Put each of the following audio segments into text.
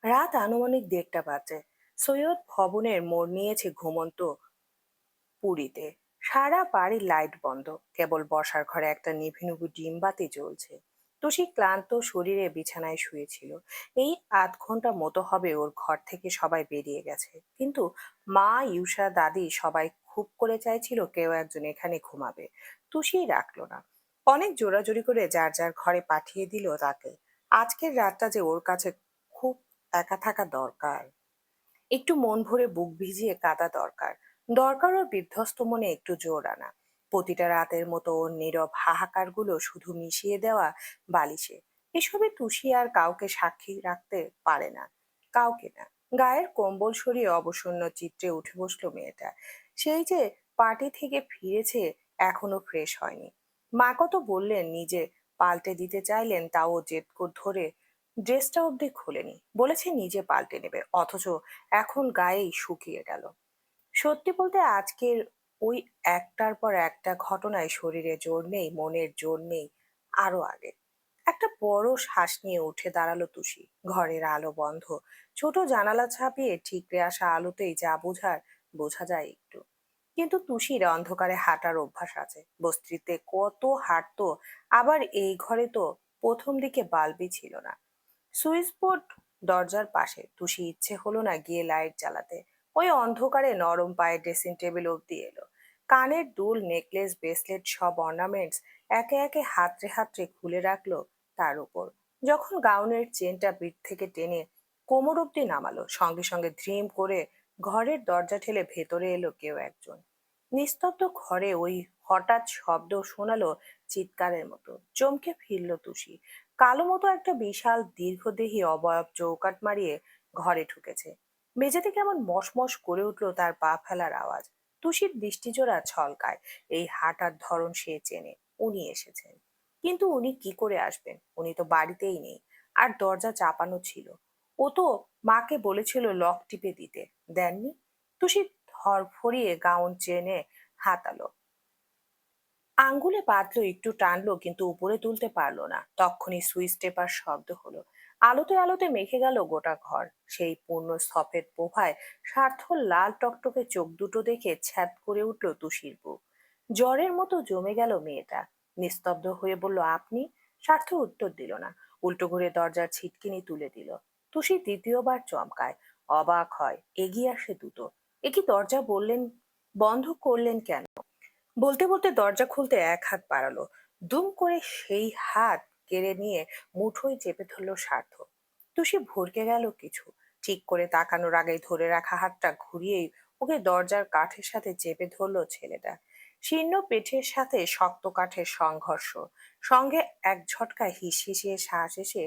রাত আনুমানিক 1:30 বাজে। সৈয়দ ভবনের মোড় নিয়েছে ঘুমন্ত পুরীতে। সারা বাড়ির লাইট বন্ধ, কেবল বসার ঘরে একটা নিভু নিভু ডিম বাতি জ্বলছে। টুসি ক্লান্ত শরীরে বিছানায় শুয়েছিল। এই 8 ঘন্টা মতো হবে ওর ঘর থেকে সবাই বেরিয়ে গেছে, কিন্তু মা, ইউষা, দাদি সবাই খুব করে চাইছিল কেউ একজন এখানে ঘুমাবে। টুসি রাখলো না, অনেক জোরাজুরি করে যার যার ঘরে পাঠিয়ে দিল তাকে। আজকের রাতটা যে ওর কাছে খুব একা থাকা দরকার, একটু মন ভরে বুক ভিজিয়ে কাঁদা দরকার। দরকার ওর বিধ্বস্ত মনে একটু জোর আনা। প্রতিটা রাতের মতো ওর নীরব হাহাকার গুলো শুধু মিশিয়ে দেওয়া বালিশে। এসবে তুষি আর কাউকে সাক্ষী রাখতে পারে না, কাউকে না। গায়ের কম্বল সরিয়ে অবসন্ন চিত্রে উঠে বসলো মেয়েটা। সেই যে পার্টি থেকে ফিরেছে, এখনো ফ্রেশ হয়নি। মা কত বললেন, নিজে পাল্টে দিতে চাইলেন, তাও জেদ ধরে ড্রেসটা অবধি খুলেনি। বলেছে নিজে পাল্টে নেবে, অথচ এখন গায়েই শুকিয়ে গেল। সত্যি বলতে আজকের ওই একটার পর একটা ঘটনায় শরীরে জোর নেই, মনের জোর নেই। আরো আগে একটা বড় শ্বাস নিয়ে উঠে দাঁড়ালো তুষি। ঘরের আলো বন্ধ, ছোট জানালা ছাপিয়ে ঠিকরে আসা আলোতেই যা বোঝার বোঝা যায় একটু। কিন্তু তুষির অন্ধকারে হাঁটার অভ্যাস আছে, বস্তিতে কত হাঁটতো। আবার এই ঘরে তো প্রথম দিকে বাল্বই ছিল না। সুইচ বোর্ড দরজার পাশে। টুসি ইচ্ছে হলো না গিয়ে লাইট জ্বালাতে। ওই অন্ধকারে নরম পায়ে ড্রেসিং টেবিল অব্দি এলো। কানের দুল, নেকলেস, ব্রেসলেট, সব অর্নামেন্টস একে একে হাতড়ে হাতড়ে খুলে রাখলো তার উপর। যখন গাউনের চেনটা পিঠ থেকে টেনে কোমর অব্দি নামালো, সঙ্গে সঙ্গে ধ্রিম করে ঘরের দরজা ঠেলে ভেতরে এলো কেউ একজন। নিস্তব্ধ ঘরে ওই হঠাৎ শব্দ শোনালো, চিৎকারের মতো। চমকে ফিরল তুষি। কালো মতো একটা বিশাল দীর্ঘদেহী অবয়ব চৌকাট মারিয়ে ঘরে ঢুকেছে। মেঝেতে কেমন মশমশ করে উঠল তার পা ফেলার আওয়াজ। তুষির দৃষ্টিজোড়া ছলকায়। এই হাঁটার ধরন সে চেনে, উনি এসেছেন। কিন্তু উনি কি করে আসবেন? উনি তো বাড়িতেই নেই। আর দরজা চাপানো ছিল। ও তো মাকে বলেছিল লক টিপে দিতে, দেননি। তুষি ধরফরিয়ে গাউন চেনে হাতালো, আঙ্গুলে বাঁধলো, একটু টানলো, কিন্তু উপরে তুলতে পারলো না। তক্ষুনি সুইচ টেপার শব্দ হলো। আলোতে আলোতে মেখে গেল গোটা ঘর। সেই পূর্ণ সফেদ প্রভায় স্বার্থর লাল টকটকে চোখ দুটো দেখে ছ্যাদ করে উঠল তুষির বুক। জ্বরের মতো জমে গেল মেয়েটা। নিস্তব্ধ হয়ে বলল, আপনি? স্বার্থ উত্তর দিল না, উল্টো ঘুরে দরজার ছিটকিনি তুলে দিল। তুষি দ্বিতীয়বার চমকায়, অবাক হয়, এগিয়ে আসে দ্রুত। এ কি, দরজা বললেন বন্ধ করলেন কেন? বলতে বলতে দরজা খুলতে এক হাত বাড়ালো। দুম করে সেই হাত কেড়ে নিয়ে মুঠোয় চেপে ধরলো স্বার্থ। টুসি ভড়কে গেল কিছু। ঠিক করে তাকানোর আগেই ধরে রাখা হাতটা ঘুরিয়েই ওকে দরজার কাঠের সাথে চেপে ধরলো ছেলেটা। শীর্ণ পেটের সাথে শক্ত কাঠের সংঘর্ষ, সঙ্গে এক ঝটকা হিসিয়ে শ্বাস এসে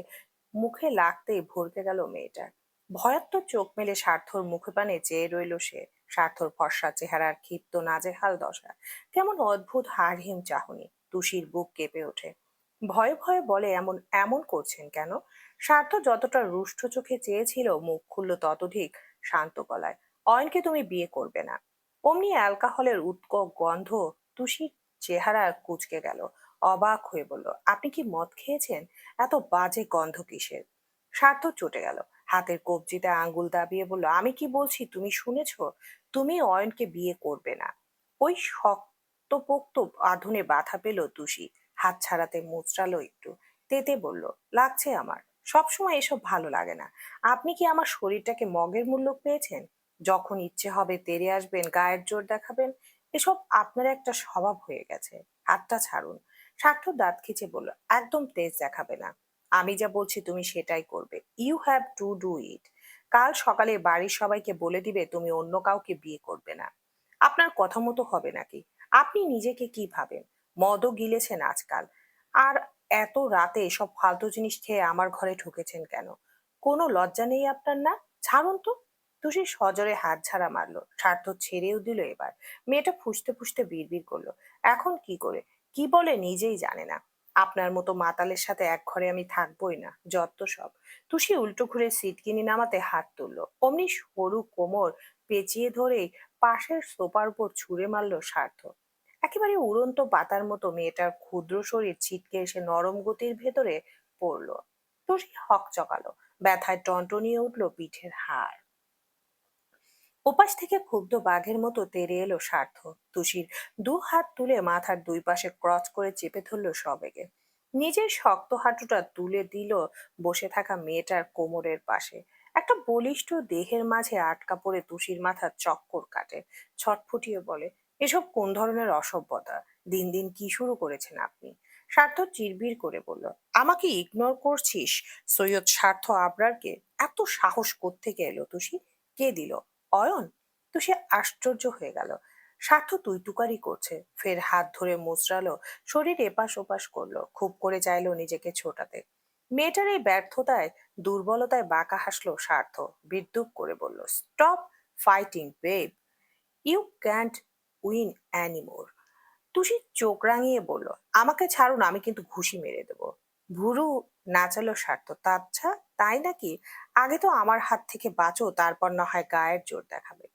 মুখে লাগতেই ভড়কে গেল মেয়েটা। ভয়াত্ম চোখ মেলে স্বার্থর মুখে পানে চেয়ে রইল সে। স্বার্থর ফর্সা চেহারার ক্ষিপ্ত নাজেহাল দশা, কেমন অদ্ভুত হাড়হিম চাহনি। তুষির বুক কেঁপে ওঠে। ভয়ে ভয়ে বলে, এমন এমন করছেন কেন? স্বার্থ যতটা রুষ্ট চোখে চেয়েছিল, মুখ খুলল ততোধিক শান্ত গলায়, অয়নকে তুমি বিয়ে করবে না। অমনি অ্যালকাহলের উৎকট গন্ধ তুষির চেহারা কুঁচকে গেল। অবাক হয়ে বলল, আপনি কি মদ খেয়েছেন? এত বাজে গন্ধ কিসের? স্বার্থ চটে গেল, হাতের কবজিতে আঙ্গুল দাবিয়ে বলল, আমি কি বলছি তুমি শুনেছো? তুমি অয়নকে বিয়ে করবে না। ওই শক্তপোক্ত বাঁধনে বাধা পেল তুষি। হাত ছাড়াতে মুচড়ালো একটু। তেতে বলল, লাগছে আমার। সবসময় এসব ভালো লাগে না। আপনি কি আমার শরীরটাকে মগের মূল্য পেয়েছেন? যখন ইচ্ছে হবে তেড়ে আসবেন, গায়ের জোর দেখাবেন। এসব আপনার একটা স্বভাব হয়ে গেছে। হাতটা ছাড়ুন। স্বার্থ দাঁত খিচে বলল, একদম তেজ দেখাবে না। আমি যা বলছি তুমি সেটাই করবে। You have to do it. কাল সকালে বাড়ির সবাইকে বলে দিবে তুমি অন্য কাউকে বিয়ে করবে না। আপনার কথা মতো হবে নাকি? আপনি নিজেকে কি ভাবেন? মদও গিলেছেন আজকাল। আর এত রাতে এসব ফালতু জিনিস খেয়ে আমার ঘরে ঢুকেছেন কেন? কোনো লজ্জা নেই আপনার, না? ছাড়ুন তো। তুষি সজোরে হাত ঝাড়া মারলো। স্বার্থ ছেড়েও দিল এবার। মেয়েটা ফুঁসতে ফুঁসতে বিড়বিড় করলো, এখন কি করে কি বলে নিজেই জানে না। আপনার মতো মাতালের সাথে এক ঘরে আমি থাকবোই না, যত সব। তুষি উল্টো ঘুরে সিটকিনি নামাতে হাত তুললো, অমনি সরু কোমর পেঁচিয়ে ধরেই পাশের সোফার উপর ছুঁড়ে মারলো স্বার্থ। একেবারে উড়ন্ত পাতার মতো মেয়েটার ক্ষুদ্র শরীর ছিটকে এসে নরম গতির ভেতরে পড়লো। তুষি হকচকালো, ব্যথায় টনটনিয়ে উঠল পিঠের হাড়। ওপাশ থেকে ক্ষুব্ধ বাঘের মতো তেড়ে এলো স্বার্থ। তুষির দু হাত তুলে মাথার দুই পাশে ক্রচ করে চেপে ধরল সবেগে। নিজের শক্ত হাঁটুটা তুলে দিল বসে থাকা মেয়েটার কোমরের পাশে। একটা বলিষ্ঠ দেহের মাঝে আটকা পড়ে তুষির মাথা চক্কর কাটে। ছটফটিয়ে বলে, এসব কোন ধরনের অসভ্যতা? দিন দিন কি শুরু করেছেন আপনি? স্বার্থ চিরবির করে বলল, আমাকে ইগনোর করছিস? সৈয়দ স্বার্থ আবরারকে? এত সাহস কোত্থেকে এলো তুষি? কে দিল? অয়ন? তো সে আশ্চর্য হয়ে গেল। স্বার্থ তুই তুকারি করছে, ফের হাত ধরে মুচড়ালো, শরীর এপাশ ওপাশ করলো, খুব করে চাইলো নিজেকে ছোটাতে। মেয়েটার এই ব্যর্থতায়, দুর্বলতায় বাঁকা হাসলো স্বার্থ। বিদ্রুপ করে বলল, stop fighting babe, you can't win anymore. Tusi চোখ রাঙিয়ে বলল, আমাকে ছাড়ুন, আমি কিন্তু ঘুষি মেরে দেবো। ভুরু নাচালো স্বার্থ। আচ্ছা, তাই নাকি? আগে তো আমার হাত থেকে বাঁচো, তারপর না হয় গায়ের জোর দেখাবে।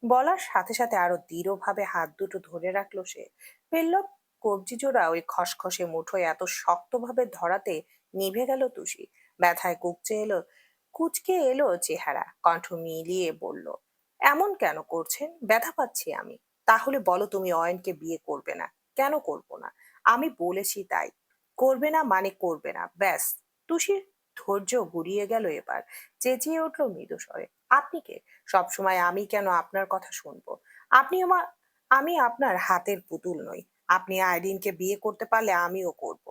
বলার সাথে সাথে আরো দৃঢ়ভাবে হাত দুটো ধরে রাখলো সে। ফেলল কবজি জোড়া ওই খসখসে মুঠোয় এত শক্তভাবে ধরাতে নিভে গেল তুষি। ব্যথায় কুচকে এলো চেহারা, কণ্ঠ মিলিয়ে বলল, এমন কেন করছেন? ব্যথা পাচ্ছি আমি। তাহলে বলো, তুমি অয়নকে বিয়ে করবে না? কেন করব না? আমি বলেছি তাই। করবে না মানে করবে না, ব্যাস। তুষির ধৈর্য গুড়িয়ে গেল এবার। চেঁচিয়ে উঠল মৃদু স্বরে, আপনি কে? সবসময় আমি কেন আপনার কথা শুনবো? আপনি আমার আমি আপনার হাতের পুতুল নই। আপনি আইরিনকে বিয়ে করতে পারলে আমিও করব।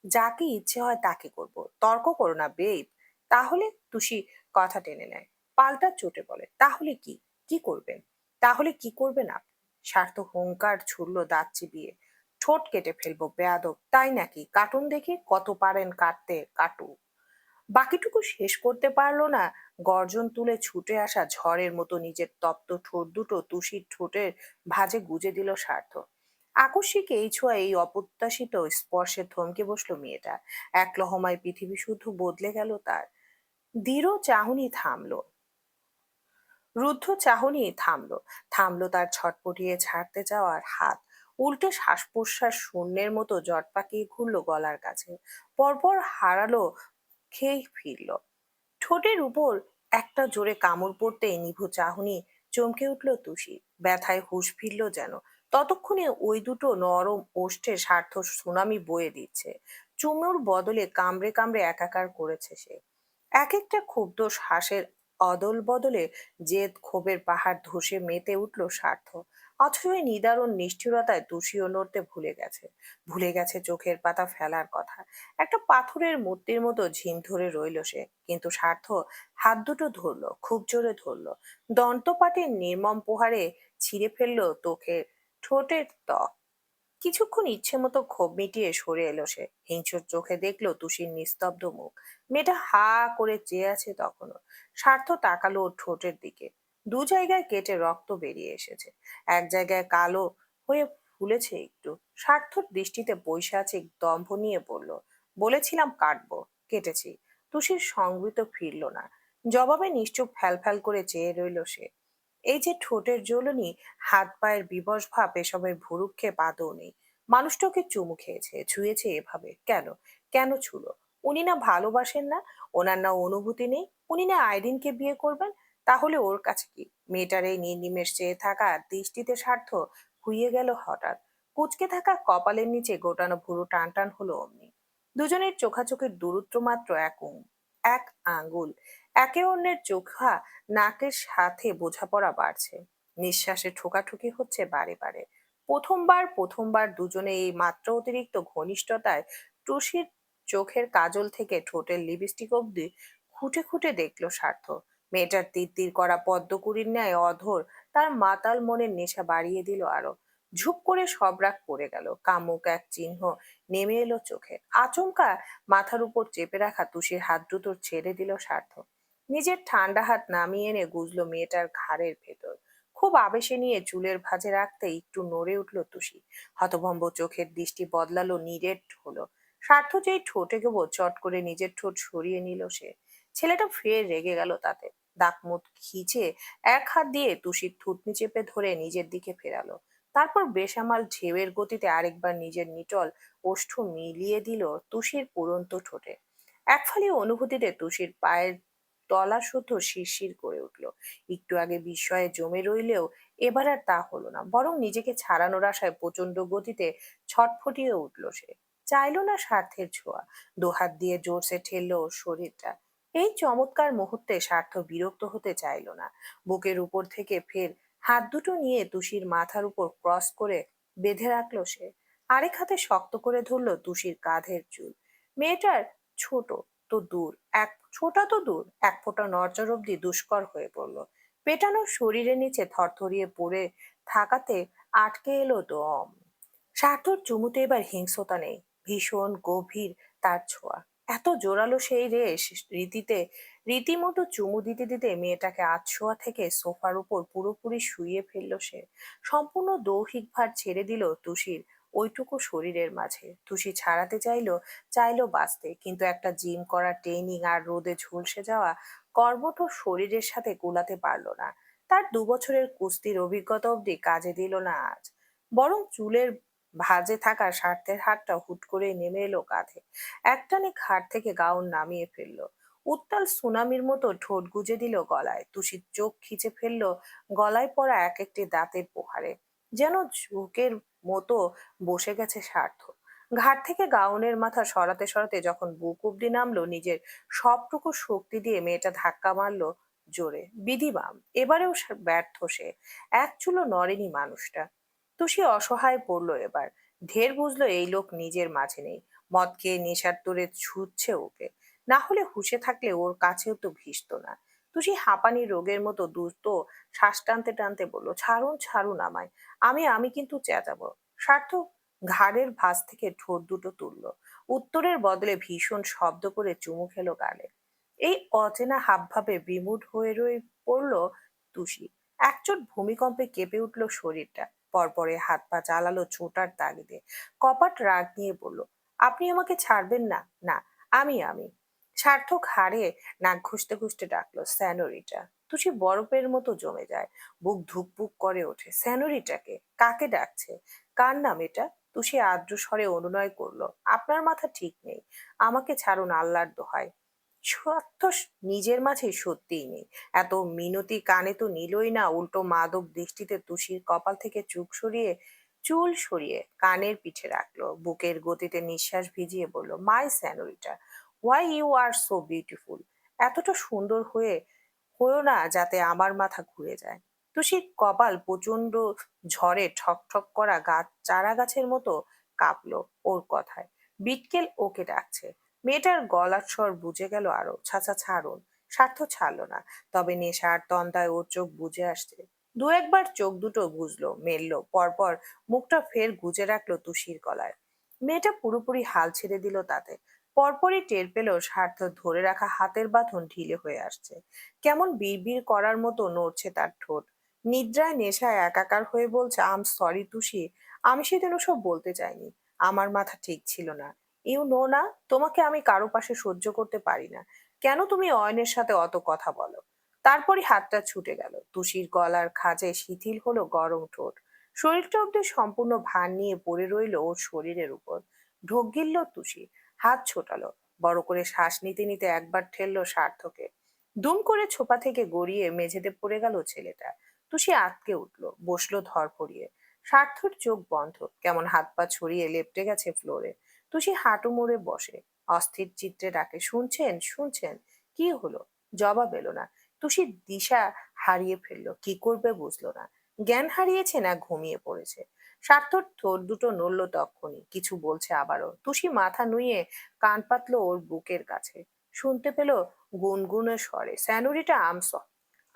যাকে ইচ্ছে হয় তাকে করব। তর্ক করো না বেব। তাহলে? তুষি কথা টেনে নেয়। পাল্টা চটে বলে, তাহলে কি? কি করবেন? তাহলে কি করবেন আপনি? স্বার্থ হুংকার ছুড়ল দাঁত চিবিয়ে, ঠোঁট কেটে ফেলবো বেয়াদব, তাই নাকি? কার্টুন দেখে কত পারেন কাটতে কাটু। বাকিটুকু শেষ করতে পারলো না, গর্জন তুলে ছুটে আসা ঝড়ের মতো নিজের তপ্ত ঠোঁট দুটো তুষির ঠোঁটের ভাঁজে গুজে দিল স্বার্থ। আকস্মিক এই ছোঁয়া, এই অপ্রত্যাশিত স্পর্শে থমকে বসলো মেয়েটা। এক লহমায় পৃথিবী শুদ্ধ বদলে গেল তার। দৃঢ় চাহনি থামলো, রুদ্ধ চাহনি থামলো। থামলো তার ছটপটিয়ে ছাড়তে যাওয়ার হাত। উল্টে শ্বাস প্রশ্বাস শূন্যের মতো জট পাকিয়ে ঘুরলো গলার কাছে। পরপর হারালো, খেয়ে ফিরল। ঠোঁটের উপর একটা জোরে কামড় পড়তেই নিভু চাহনি চমকে উঠল তুষি। ব্যথায় হুঁশ ফিরল যেন। ততক্ষণে ওই দুটো নরম ওষ্ঠে স্বার্থ সুনামি বয়ে দিচ্ছে। চুমুর বদলে কামড়ে কামড়ে একাকার করেছে সে। এক একটা ক্ষুব্ধ শ্বাসের অদল বদলে জেদ ক্ষোভের পাহাড় ধসে মেতে উঠল স্বার্থ। অথচ এই নিদারুণ নিষ্ঠুরতায় তুষিও নড়তে ভুলে গেছে চোখের পাতা ফেলার কথা। একটা পাথরের মূর্তির মতো ঝিম ধরে রইল সে। কিন্তু স্বার্থ হাত দুটো ধরলো, খুব জোরে ধরলো। দন্তপাটের নির্মম প্রহারে ছিঁড়ে ফেললো ঠোঁটের ত্বক। কিছুক্ষণ ইচ্ছে মতো ক্ষোভ মিটিয়ে সরে এলো সে। হিংস্র চোখে দেখলো তুষির নিস্তব্ধ মুখ। মেয়েটা হা করে চেয়ে আছে তখনও। স্বার্থ তাকালো ওর ঠোঁটের দিকে। দু জায়গায় কেটে রক্ত বেরিয়ে এসেছে। এক জায়গায় কালো হয়ে ফুলেছে একটু। স্বার্থর দৃষ্টিতে পৈশাচিক দম্ভ নিয়ে বলল, বলেছিলাম কাটবো, কেটেছি। তুষির সংবৃত ফিরল না। জবাবে নিশ্চুপ ফ্যাল ফ্যাল করে চেয়ে রইল সে। এই যে ঠোঁটের জ্বলুনি, হাত পায়ের বিবশ ভাব, এসবের ভুরুক্ষে পাদও নেই। মানুষটাকে চুমু খেয়েছে, ছুঁয়েছে এভাবে কেন? কেন ছুলো? উনি না ভালোবাসেন না? ওনার না অনুভূতি নেই? উনি না আইরিনকে বিয়ে করবেন? তাহলে ওর কাছে কি? মেয়েটার এই নির্নিমেষ চেয়ে থাকা দৃষ্টিতে স্বার্থ হুইয়ে গেল হঠাৎ। কুঁচকে থাকা কপালের নিচে গোটানো ভুরু টান টান হলো অমনি। দুজনের চোখাচোখির দূরত্ব মাত্র এক আঙ্গুল। একে অন্যের চোখা নাকের সাথে বোঝাপড়া বাড়ছে। নিঃশ্বাসে ঠোকাঠুকি হচ্ছে বারে বারে। প্রথমবার দুজনে এই মাত্রা অতিরিক্ত ঘনিষ্ঠতায় টুসির চোখের কাজল থেকে ঠোঁটের লিপস্টিক অব্দি খুঁটে খুঁটে দেখলো স্বার্থ। মেয়েটার তিরতির করা পদ্মকুড়ির ন্যায় অধর তার মাতাল মনের নেশা বাড়িয়ে দিল আরো। ঝুপ করে সব রাগ পড়ে গেল। কামুক এক চিহ্ন নেমে এলো চোখে। আচমকা মাথার উপর চেপে রাখা তুষির হাত দুটো ছেড়ে দিল স্বার্থ। নিজের ঠান্ডা হাত নামিয়ে এনে গুজলো মেয়েটার ঘাড়ের ভেতর। খুব আবেশে নিয়ে চুলের ভাঁজে রাখতে একটু নড়ে উঠল তুষি। হতভম্ব চোখের দৃষ্টি বদলালো, নিরেট হলো। স্বার্থ যেই ঠোঁটে গেবো, চট করে নিজের ঠোঁট সরিয়ে নিল সে। ছেলেটা ফের রেগে গেল তাতে। দাঁত মুখ খিচে এক হাত দিয়ে তুষির থুতনি চেপে ধরে নিজের দিকে ফেরালো। তারপর বেসামাল ঢেউয়ের গতিতে আরেকবার নিজের নিটল ওষ্ঠ মিলিয়ে দিল তুষির পুরন্ত ঠোঁটে। এক ফালি অনুভূতিতে তুষির পায়ের তলা শুদ্ধ শিরশির করে উঠল। একটু আগে বিস্ময়ে জমে রইলেও এবার আর তা হলো না, বরং নিজেকে ছাড়ানোর আশায় প্রচন্ড গতিতে ছটফটিয়ে উঠল সে। চাইলো না স্বার্থের ছোঁয়া, দুহাত দিয়ে জোরসে ঠেললো ওর শরীরটা। এই চমৎকার মুহূর্তে স্বার্থ বিরক্ত হতে চাইলো না। বুকের উপর থেকে ফের হাত দুটো নিয়ে তুষির মাথার উপর ক্রস করে বেঁধে রাখলো সে। আরেক হাতে শক্ত করে ধরলো তুষির কাঁধের চুল। মেয়েটার ছোট ছোটা তো দূর, এক ফোঁটা নড়চড় অব্দি দুষ্কর হয়ে পড়ল। পেটানো শরীরের নিচে থরথরিয়ে পড়ে থাকাতে আটকে এলো দম। স্বার্থর চুমুতে এবার হিংস্রতা নেই, ভীষণ গভীর তার ছোঁয়া। এত জোরালো সেই রেশ রীতিতে রীতিমতো চুমু দিতে দিতে মেয়েটাকে আধশোয়া থেকে সোফার উপর পুরোপুরি শুইয়ে ফেললো সে। সম্পূর্ণ দৈহিক ভার ছেড়ে দিল তুষির ওইটুকু শরীরের মাঝে। তুষি ছাড়াতে চাইলো বাঁচতে, কিন্তু একটা জিম করা ট্রেনিং আর রোদে ঝলসে যাওয়া কর্মঠ শরীরের সাথে কুলাতে পারলো না। তার 2 বছরের কুস্তির অভিজ্ঞতা অব্দি কাজে দিল না আজ। বরং চুলের ভাঁজে থাকা স্বার্থের হাতটা হুট করে নেমে এলো কাঁধে। একটানে ঘাট থেকে গাউন নামিয়ে ফেললো। উত্তাল সুনামির মতো ঠোঁট গুজে দিল গলায়। তুষির চোখ খিচে ফেললো গলায় পড়া এক একটি দাঁতের প্রহারে। যেন ঝোঁকের মতো বসে গেছে স্বার্থ। ঘাট থেকে গাউনের মাথা সরাতে সরাতে যখন বুক অব্দি নামলো, নিজের সবটুকু শক্তি দিয়ে মেয়েটা ধাক্কা মারলো জোরে। বিধিবাম, এবারেও ব্যর্থ সে। এক চুলো নড়েনি মানুষটা। তুষি অসহায় পড়লো এবার। ঢের বুঝলো এই লোক নিজের মাঝে নেই। মদ খেয়ে নেশার তোরে ছুটছে ওকে। না হলে হুঁশে থাকলে ওর কাছেও তো ঘিসতো না। তুষি হাঁপানি রোগের মতো দ্রুত শ্বাস টানতে টানতে বলল, ছাড়ুন ছাড়ুন আমায়। আমি কিন্তু চেঁচাবো। স্বার্থ ঘাড়ের ভাঁজ থেকে ঠোঁট দুটো তুললো। উত্তরের বদলে ভীষণ শব্দ করে চুমু খেলো গালে। এই অচেনা হাবভাবে বিমূঢ় হয়ে রয়ে পড়লো তুষি। একচোট ভূমিকম্পে কেঁপে উঠল শরীরটা। পরপরে হাত পা চালালো ছোটার তাগিদে। কপাট রাগ নিয়ে বলল, আপনি আমাকে ছাড়বেন না? না, আমি। সার্থক হাড়ে নাক ঘুষতে ঘুষতে ডাকলো, স্যানোরিটা। তুষি বরফের মতো জমে যায়। বুক ধুকপুক করে ওঠে। স্যানোরিটাকে? কাকে ডাকছে? কার নাম এটা? তুষি আর্দ্র স্বরে অনুনয় করলো, আপনার মাথা ঠিক নেই। আমাকে ছাড়ুন আল্লাহর দোহাই। স্বার্থ নিজের মাঝে সত্যিই নেই। এত মিনতি কানে তো নিলই না, উল্টো মাদক দৃষ্টিতে তুষির কপাল থেকে চুল সরিয়ে কানের পিঠে রাখলো। বুকের গতিতে নিঃশ্বাস ভিজিয়ে বলল, my senorita, why you are so beautiful. এতটা সুন্দর হয়েও না যাতে আমার মাথা ঘুরে যায়। তুষির কপাল প্রচন্ড ঝড়ে ঠক করা চারা গাছের মতো কাঁপলো ওর কথায়। বিটকেল ওকে ডাকছে। মেয়েটার গলার স্বর বুঝে গেল আরো। ছাড়ুন। স্বার্থ ছাড়লো না। তবে নেশার তন্দ্রায় ওর চোখ বুজে আসছে। দু একবার চোখ দুটো বুঝলো, মেললো, পরপর মুখটা ফের গুজে রাখলো তুষির গলায়। মেয়েটা পুরোপুরি হাল ছেড়ে দিল তাতে। পরপরই টের পেল স্বার্থ ধরে রাখা হাতের বাঁধন ঢিলে হয়ে আসছে। কেমন বিড়বিড় করার মতো নড়ছে তার ঠোঁট। নিদ্রায় নেশায় একাকার হয়ে বলছে, আম সরি তুষি, আমি সেদিন ওসব বলতে চাইনি। আমার মাথা ঠিক ছিল না। ইউ নো না, তোমাকে আমি কারো পাশে সহ্য করতে পারি না। কেন তুমি অয়নের সাথে অত কথা বলো? তারপরই হাতটা ছুটে গেল। তুষির গলার খাঁজে শিথিল হলো গরম ঠোঁট। শরীরটা অব্দি সম্পূর্ণ ভার নিয়ে পড়ে রইল ওর শরীরের উপর। ঢোক গিলল তুষি। হাত ছোটালো। বড় করে শ্বাস নিতে নিতে একবার ঠেললো স্বার্থকে। দুম করে ছোপা থেকে গড়িয়ে মেঝেতে পড়ে গেল ছেলেটা। তুষি আঁতকে উঠলো, বসলো ধরফরিয়ে। স্বার্থর চোখ বন্ধ, কেমন হাত পা ছড়িয়ে লেপ্টে গেছে ফ্লোরে। তুষি হাঁটু মুড়ে বসে, অস্থির চিত্রে ডাকে, শুনছেন শুনছেন? কি হলো? জবাব এলো না। তুষি দিশা হারিয়ে ফেললো, কি করবে বুঝলো না। জ্ঞান হারিয়েছে না ঘুমিয়ে পড়েছে। স্বার্থর ঠোঁট দুটো নড়লো তক্ষুনি, কিছু বলছে আবারও। তুষি মাথা নুইয়ে কান পাতলো ওর বুকের কাছে। শুনতে পেল গুনগুনে স্বরে, senorita,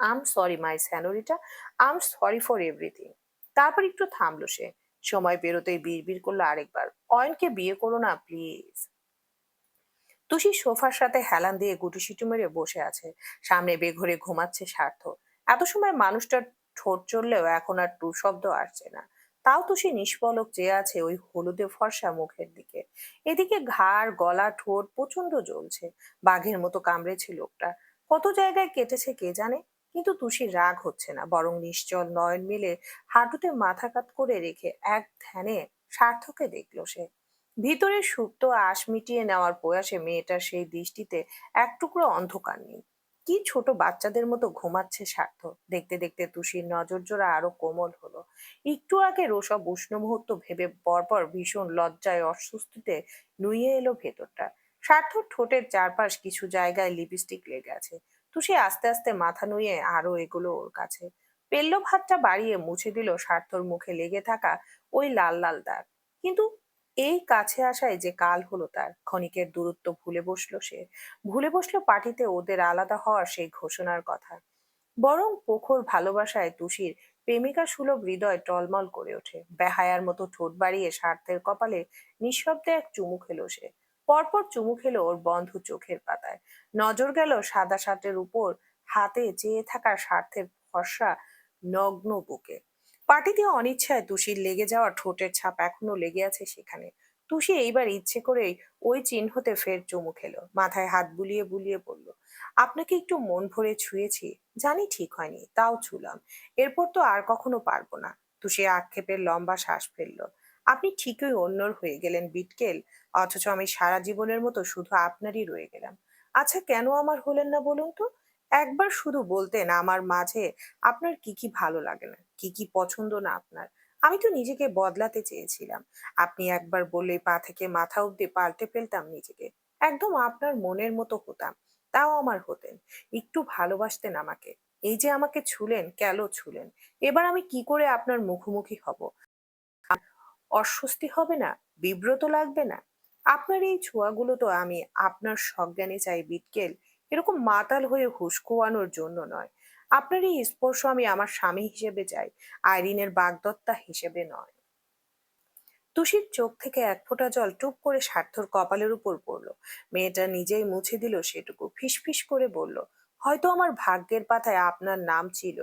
I'm sorry my senorita, I'm sorry for everything. তারপর একটু থামলো সে। সময় পেরোতেই বিড়বিড় করলো আরেকবার, অয়নকে বিয়ে করো না প্লিজ। তুষি সোফার সাথে হেলান দিয়ে গুটিসুটি মেরে বসে আছে। সামনে বেঘরে ঘুমাচ্ছে স্বার্থ। এত সময় মানুষটার ঠোঁট চললেও এখন আর টু শব্দ আসছে না। তাও তুষি নিষ্পলক চেয়ে আছে ওই হলুদে ফর্সা মুখের দিকে। এদিকে ঘাড়, গলা, ঠোঁট প্রচন্ড জ্বলছে। বাঘের মতো কামড়েছে লোকটা। কত জায়গায় কেটেছে কে জানে। কিন্তু তুষির রাগ হচ্ছে না, বরং নিশ্চল নয়ন মিলে হাঁটুতে মাথা কাত করে রেখে এক ধ্যানে স্বার্থকে দেখলো সে। ভিতরে সুপ্ত আশ মিটিয়ে নেওয়ার প্রয়াসে মেয়েটার সেই দৃষ্টিতে এক টুকরো অন্ধকার নেই। কি ছোট বাচ্চাদের মতো ঘুমাচ্ছে সার্থ। দেখতে দেখতে তুষির নজর জোড়া আরো কোমল হলো। একটু আগে ওসব উষ্ণ মুহূর্ত ভেবে পরপর ভীষণ লজ্জায় অস্বস্তিতে নুয়ে এলো ভেতরটা। সার্থর ঠোঁটের চারপাশ কিছু জায়গায় লিপস্টিক লেগে আছে। তুষি আস্তে আস্তে মাথা নুয়ে আরো এগুলো ওর কাছে। পেল্লো ভাতটা বাড়িয়ে মুছে দিল সার্থর মুখে লেগে থাকা ওই লাল লাল দাগ। কিন্তু এই কাছে আসায় যে কাল হলো তার। ক্ষণিকের দূরত্ব ভুলে বসলো সে। ভুলে বসলো পার্টিতে ওদের আলাদা হওয়ার সেই ঘোষণার কথা। বরং প্রখর ভালোবাসায় তুষির প্রেমিকা সুলভ হৃদয় টলমল করে ওঠে। বেহায়ার মতো ঠোঁট বাড়িয়ে স্বার্থের কপালে নিঃশব্দে এক চুমু খেলো সে। পরপর চুমু খেলো ওর বন্ধ চোখের পাতায়। নজর গেল সাদা শার্টের উপর হাতে চেয়ে থাকা স্বার্থের ফর্সা নগ্ন বুকে। পার্টিতে অনিচ্ছায় তুষির লেগে যাওয়া ঠোঁটের ছাপ এখনো লেগে আছে সেখানে। তুষি এইবার ইচ্ছে করেই ওই চিহ্নতে ফের চুমু খেলো। মাথায় হাত বুলিয়ে বুলিয়ে বলল, আপনাকে একটু মন ভরে ছুঁয়েছি, জানি ঠিক হয়নি, তাও ছুলাম। এরপর তো আর কখনো পারবো না। তুষি আক্ষেপের লম্বা শ্বাস ফেললো। আপনি ঠিকই অন্যর হয়ে গেলেন বিটকেল, অথচ আমি সারা জীবনের মতো শুধু আপনারই রয়ে গেলাম। আচ্ছা, কেন আমার হলেন না বলুন তো? একবার শুধু বলতেন আমার মাঝে আপনার কি কি ভালো লাগে না, কি কি পছন্দ না আপনার। আমি তো নিজেকে বদলাতে চেয়েছিলাম। আপনি একবার বললেই পা থেকে মাথা অব্দি পাল্টে ফেলতাম নিজেকে। একদম আপনার মনের মতো হতাম। তাও আমার হতেন। একটু ভালোবাসতেন আমাকে। এই যে আমাকে ছুলেন, কেন ছুলেন? এবার আমি কি করে আপনার মুখোমুখি হব? অস্বস্তি হবে না? বিব্রত লাগবে না? আপনার এই ছোঁয়াগুলো তো আমি আপনার সজ্ঞানে চাই বিটকেল, এরকম মাতাল হয়ে হুঁশ খোয়ানোর জন্য নয়। আপনার এই স্পর্শ আমি আমার স্বামী হিসেবে চাই, আইরিনের বাগদত্তা হিসেবে নয়। তুষির চোখ থেকে এক ফোঁটা জল টুপ করে সার্থর কপালের উপর পড়ল। মেয়েটা নিজেই মুছে দিল সেটুকু। ফিসফিস করে বলল, হয়তো আমার ভাগ্যের পাতায় আপনার নাম ছিল,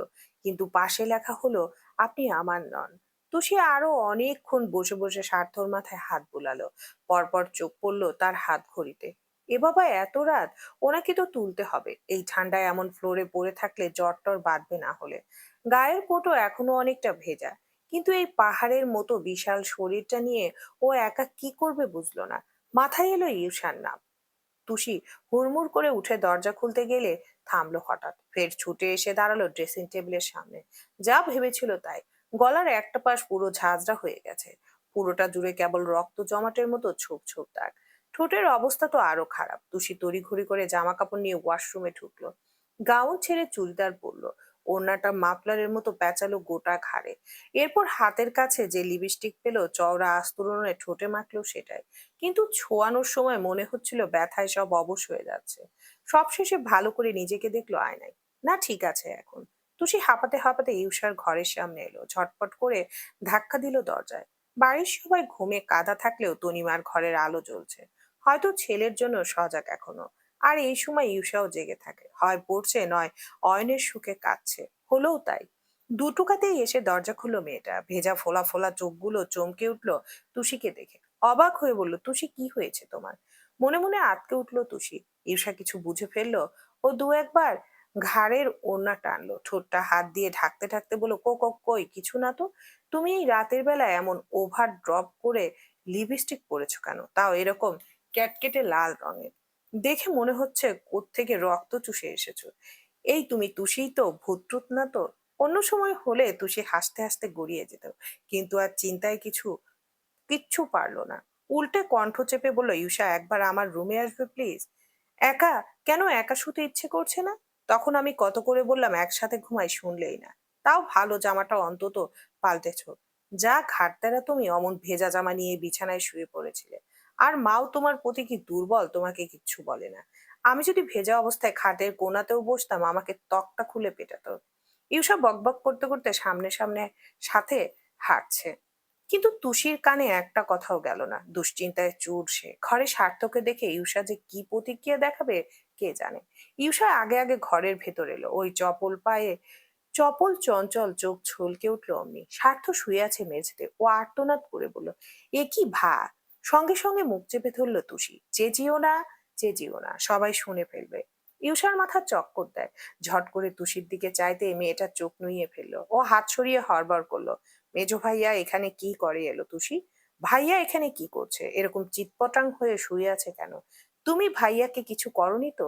কিন্তু পাশে লেখা হলো আপনি আমার নন। তুষি আরো অনেকক্ষণ বসে বসে সার্থর মাথায় হাত বুলালো। পরপর চোখ পড়ল তার হাত ঘড়িতে। এ বাবা, এত রাত! ওনাকে তো তুলতে হবে। এই ঠান্ডায় এমন ফ্লোরে পড়ে থাকলে জ্বর টর বাঁধবে না হলে। গায়ের কোটও এখনো অনেকটা ভেজা। কিন্তু এই পাহাড়ের মতো বিশাল শরীরটা নিয়ে ও একা কি করবে বুঝলো না। মাথায় এলো ঈর্ষার নাম। টুসি হুড়মুড় করে উঠে দরজা খুলতে গেলে থামলো হঠাৎ। ফের ছুটে এসে দাঁড়ালো ড্রেসিং টেবিলের সামনে। যা ভেবেছিল তাই। গলার একটা পাশ পুরো ঝাঁঝরা হয়ে গেছে। পুরোটা জুড়ে কেবল রক্ত জমাটের মতো ছোপ ছোপ দাগ। ঠোঁটের অবস্থা তো আরো খারাপ। টুসি তড়িঘড়ি করে জামা কাপড় নিয়ে ওয়াশরুমে ঢুকলো। গাউন ছেড়ে চুড়িদার পরলো। ওড়নাটা মাফলারের মতো প্যাঁচালো গোটা ঘাড়ে। এরপর হাতের কাছে যে লিপস্টিক পেল চওড়া আস্তরণে ঠোঁটে মাখলো সেটাই। কিন্তু ছোঁয়ানোর সময় মনে হচ্ছিল ব্যথায় সব অবশ হয়ে যাচ্ছে। সবশেষে ভালো করে নিজেকে দেখলো আয়নায়। না, ঠিক আছে এখন। তুষি হাঁপাতে হাঁপাতে ইউষার ঘরের সামনে এলো। ঝটপট করে ধাক্কা দিল দরজায়। বাড়ির সবাই ঘুমে কাঁদা থাকলেও তনিমার ঘরের আলো জ্বলছে। হয়তো ছেলের জন্য সজাগ এখনো। আর এই সময় ইউষাও জেগে থাকে, হয় পড়ছে নয় অয়নের সুখে কাঁদছে। হলোও তাই। দুটোকাতেই এসে দরজা খুললো মেয়েটা। ভেজা ফোলা ফোলা চোখগুলো চমকে উঠলো তুষিকে দেখে। অবাক হয়ে বলল, তুষি, কি হয়েছে তোমার? মনে মনে আঁতকে উঠলো তুষি। ঈর্ষা কিছু বুঝে ফেললো। ও দু একবার ঘাড়ের ওড়না টানলো। ঠোঁটটা হাত দিয়ে ঢাকতে ঢাকতে বলল, কই কিছু না তো। তুমি এই রাতের বেলা এমন ওভার ড্রপ করে লিপস্টিক পরেছো কেন, তাও এরকম ক্যাটকেটে লাল রঙের? দেখে মনে হচ্ছে কোত্থেকে রক্ত চুষে এসেছো। এই তুমি তুষিই তো, ভূত টুত না তো? অন্য সময় হলে তুষি হাসতে হাসতে গড়িয়ে যেত। কিন্তু আর চিন্তায় কিচ্ছু পারলো না। উল্টে কণ্ঠ চেপে বলল, ইউষা, একবার আমার রুমে আসবে প্লিজ? একা? কেন একা শুতে ইচ্ছে করছে না? তখন আমি কত করে বললাম একসাথে ঘুমাই, শুনলেই না। তাও ভালো, জামাটা অন্তত পাল্টেছ। যা ঘাটতেরা তুমি, অমন ভেজা জামা নিয়ে বিছানায় শুয়ে পড়েছিলে। আর মাও তোমার প্রতি কি দুর্বল, তোমাকে কিচ্ছু বলে না? আমি যদি ভেজা অবস্থায় খাটের কোনাতেও বসতাম, আমাকে তক্তা খুলে পেটাতো। ইউসা বকবক করতে করতে সামনে সামনে সাথে হাঁটছে। কিন্তু তুষির কানে একটা কথাও গেল না। দুশ্চিন্তায় চুর সে। ঘরে সার্থকে দেখে ইউষা যে কি প্রতিক্রিয়া দেখাবে কে জানে। ইউষা আগে আগে ঘরের ভেতর এলো। ওই চপল পায়ে চপল চঞ্চল চোখ ছলকে উঠলো অমনি। স্বার্থ শুয়ে আছে মেঝেতে। ও আর্তনাদ করে বলল, এ কি ভা! সঙ্গে সঙ্গে মুখ চেপে ধরল তুষি। চেঁচিও না, চেঁচিও না, সবাই শুনে ফেলবে। ইউষার মাথা চক্কর দেয়। ঝট করে তুষির দিকে চাইতে মেয়েটার চোখ নুইয়ে ফেললো। ও হাত সরিয়ে হড়বড় করলো, মেজো ভাইয়া এখানে কি করে এলো তুষি? ভাইয়া এখানে কি করছে? এরকম চিৎপটাং হয়ে শুয়ে আছে কেন? তুমি ভাইয়াকে কিছু করনি তো?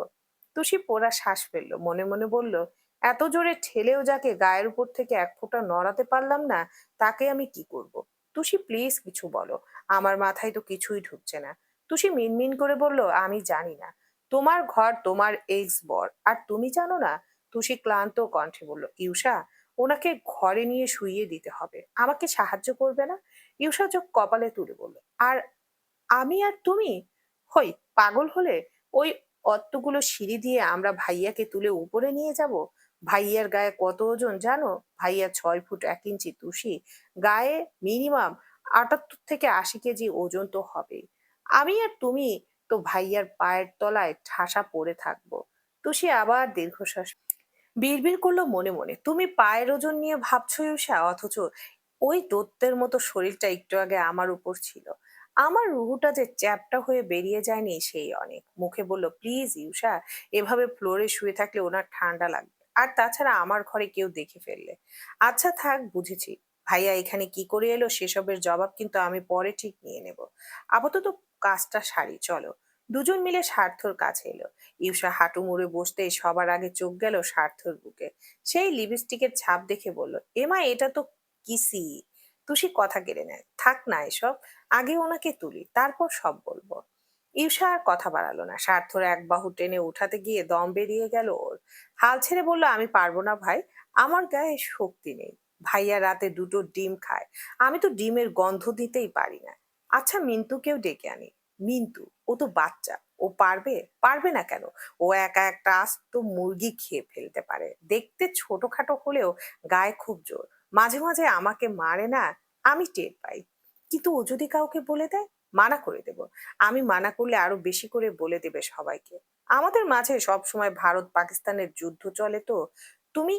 তুষি পোড়া শ্বাস ফেললো, মনে মনে বলল, এত জোরে ঠেলেও যাকে গায়ের উপর থেকে এক ফোঁটা নড়াতে পারলাম না, তাকে আমি কি করব? তুষি প্লিজ কিছু বলো, আমার মাথায় তো কিছুই ঢুকছে না। তুষি মিনমিন করে বলল, আমি জানি না, তোমার ঘর, তোমার এক্স বর, আর তুমি জানো না? তুষি ক্লান্ত কণ্ঠে বলল, ইউষা, ওনাকে ঘরে নিয়ে শুইয়ে দিতে হবে, আমাকে সাহায্য করবে না? ইউষা চোখ কপালে তুলে বলল, আর আমি আর তুমি? হই পাগল হলে? ওই অতগুলো সিঁড়ি দিয়ে আমরা ভাইয়াকে তুলে উপরে নিয়ে যাব? ভাইয়ার গায়ে কত ওজন জানো? ভাইয়া 6 ফুট 1 ইঞ্চি। তুষি, গায়ে মিনিমাম 78 থেকে 80 কেজি ওজন তো হবেই। আমি আর তুমি তো ভাইয়ার পায়ের তলায় ঠাসা পড়ে থাকবো। তুষি আবার দীর্ঘশ্বাস বিড়বিড় করলো মনে মনে, তুমি পায়ের ওজন নিয়ে ভাবছো ঈর্ষা, অথচ ওই দৈত্যের মতো শরীরটা একটু আগে আমার উপর ছিল। আমার রুহুটা যে চ্যাপ্টা হয়ে বেরিয়ে যায়নি সেই অনেক। মুখে বলল, প্লিজ ঈর্ষা, এভাবে ফ্লোরে শুয়ে থাকলে ওনার ঠান্ডা লাগবে, আর তাছাড়া আমার ঘরে কেউ দেখে ফেললে। আচ্ছা থাক, বুঝেছি। ভাইয়া এখানে কি করে এলো সেসবের জবাব কিন্তু আমি পরে ঠিক নিয়ে নেব। আপাতত কাজটা সারি, চলো। দুজন মিলে স্বার্থর কাছে এলো। ইউষা হাঁটু মুড়ে বসতেই সবার আগে চোখ গেল স্বার্থর বুকে। সেই লিপস্টিকের ছাপ দেখে বলল, এমা, এটা তো কিসি। তুষি কথা কেড়ে নেয়, থাক না এসব, আগে ওনাকে তুলি, তারপর সব বলবো। ইউষা আর কথা বাড়ালো না। স্বার্থর এক বাহু টেনে উঠাতে গিয়ে দম বেরিয়ে গেল ওর। হাল ছেড়ে বলল, আমি পারবো না ভাই, আমার গায়ে শক্তি নেই। ভাইয়া রাতে 2টো ডিম খায়, আমি তো ডিমের গন্ধ দিতেই পারি না। আচ্ছা মিন্টুকেও ডেকে আনি। মিন্টু, ও তো বাচ্চা, ও পারবে? পারবে না কেন? ও একা একটা আস্ত মুরগি খেয়ে ফেলতে পারে, দেখতে ছোটখাটো হলেও গায়ে খুব জোর। মাঝে মাঝে আমাকে মারে না, আমি টের পাই। কিন্তু ও যদি কাউকে বলে দেয়? মানা করে দেব। আমি মানা করলে আরো বেশি করে বলে দেবে সবাইকে। আমাদের মাঝে সব সময় ভারত পাকিস্তানের যুদ্ধ চলে তো। তুমি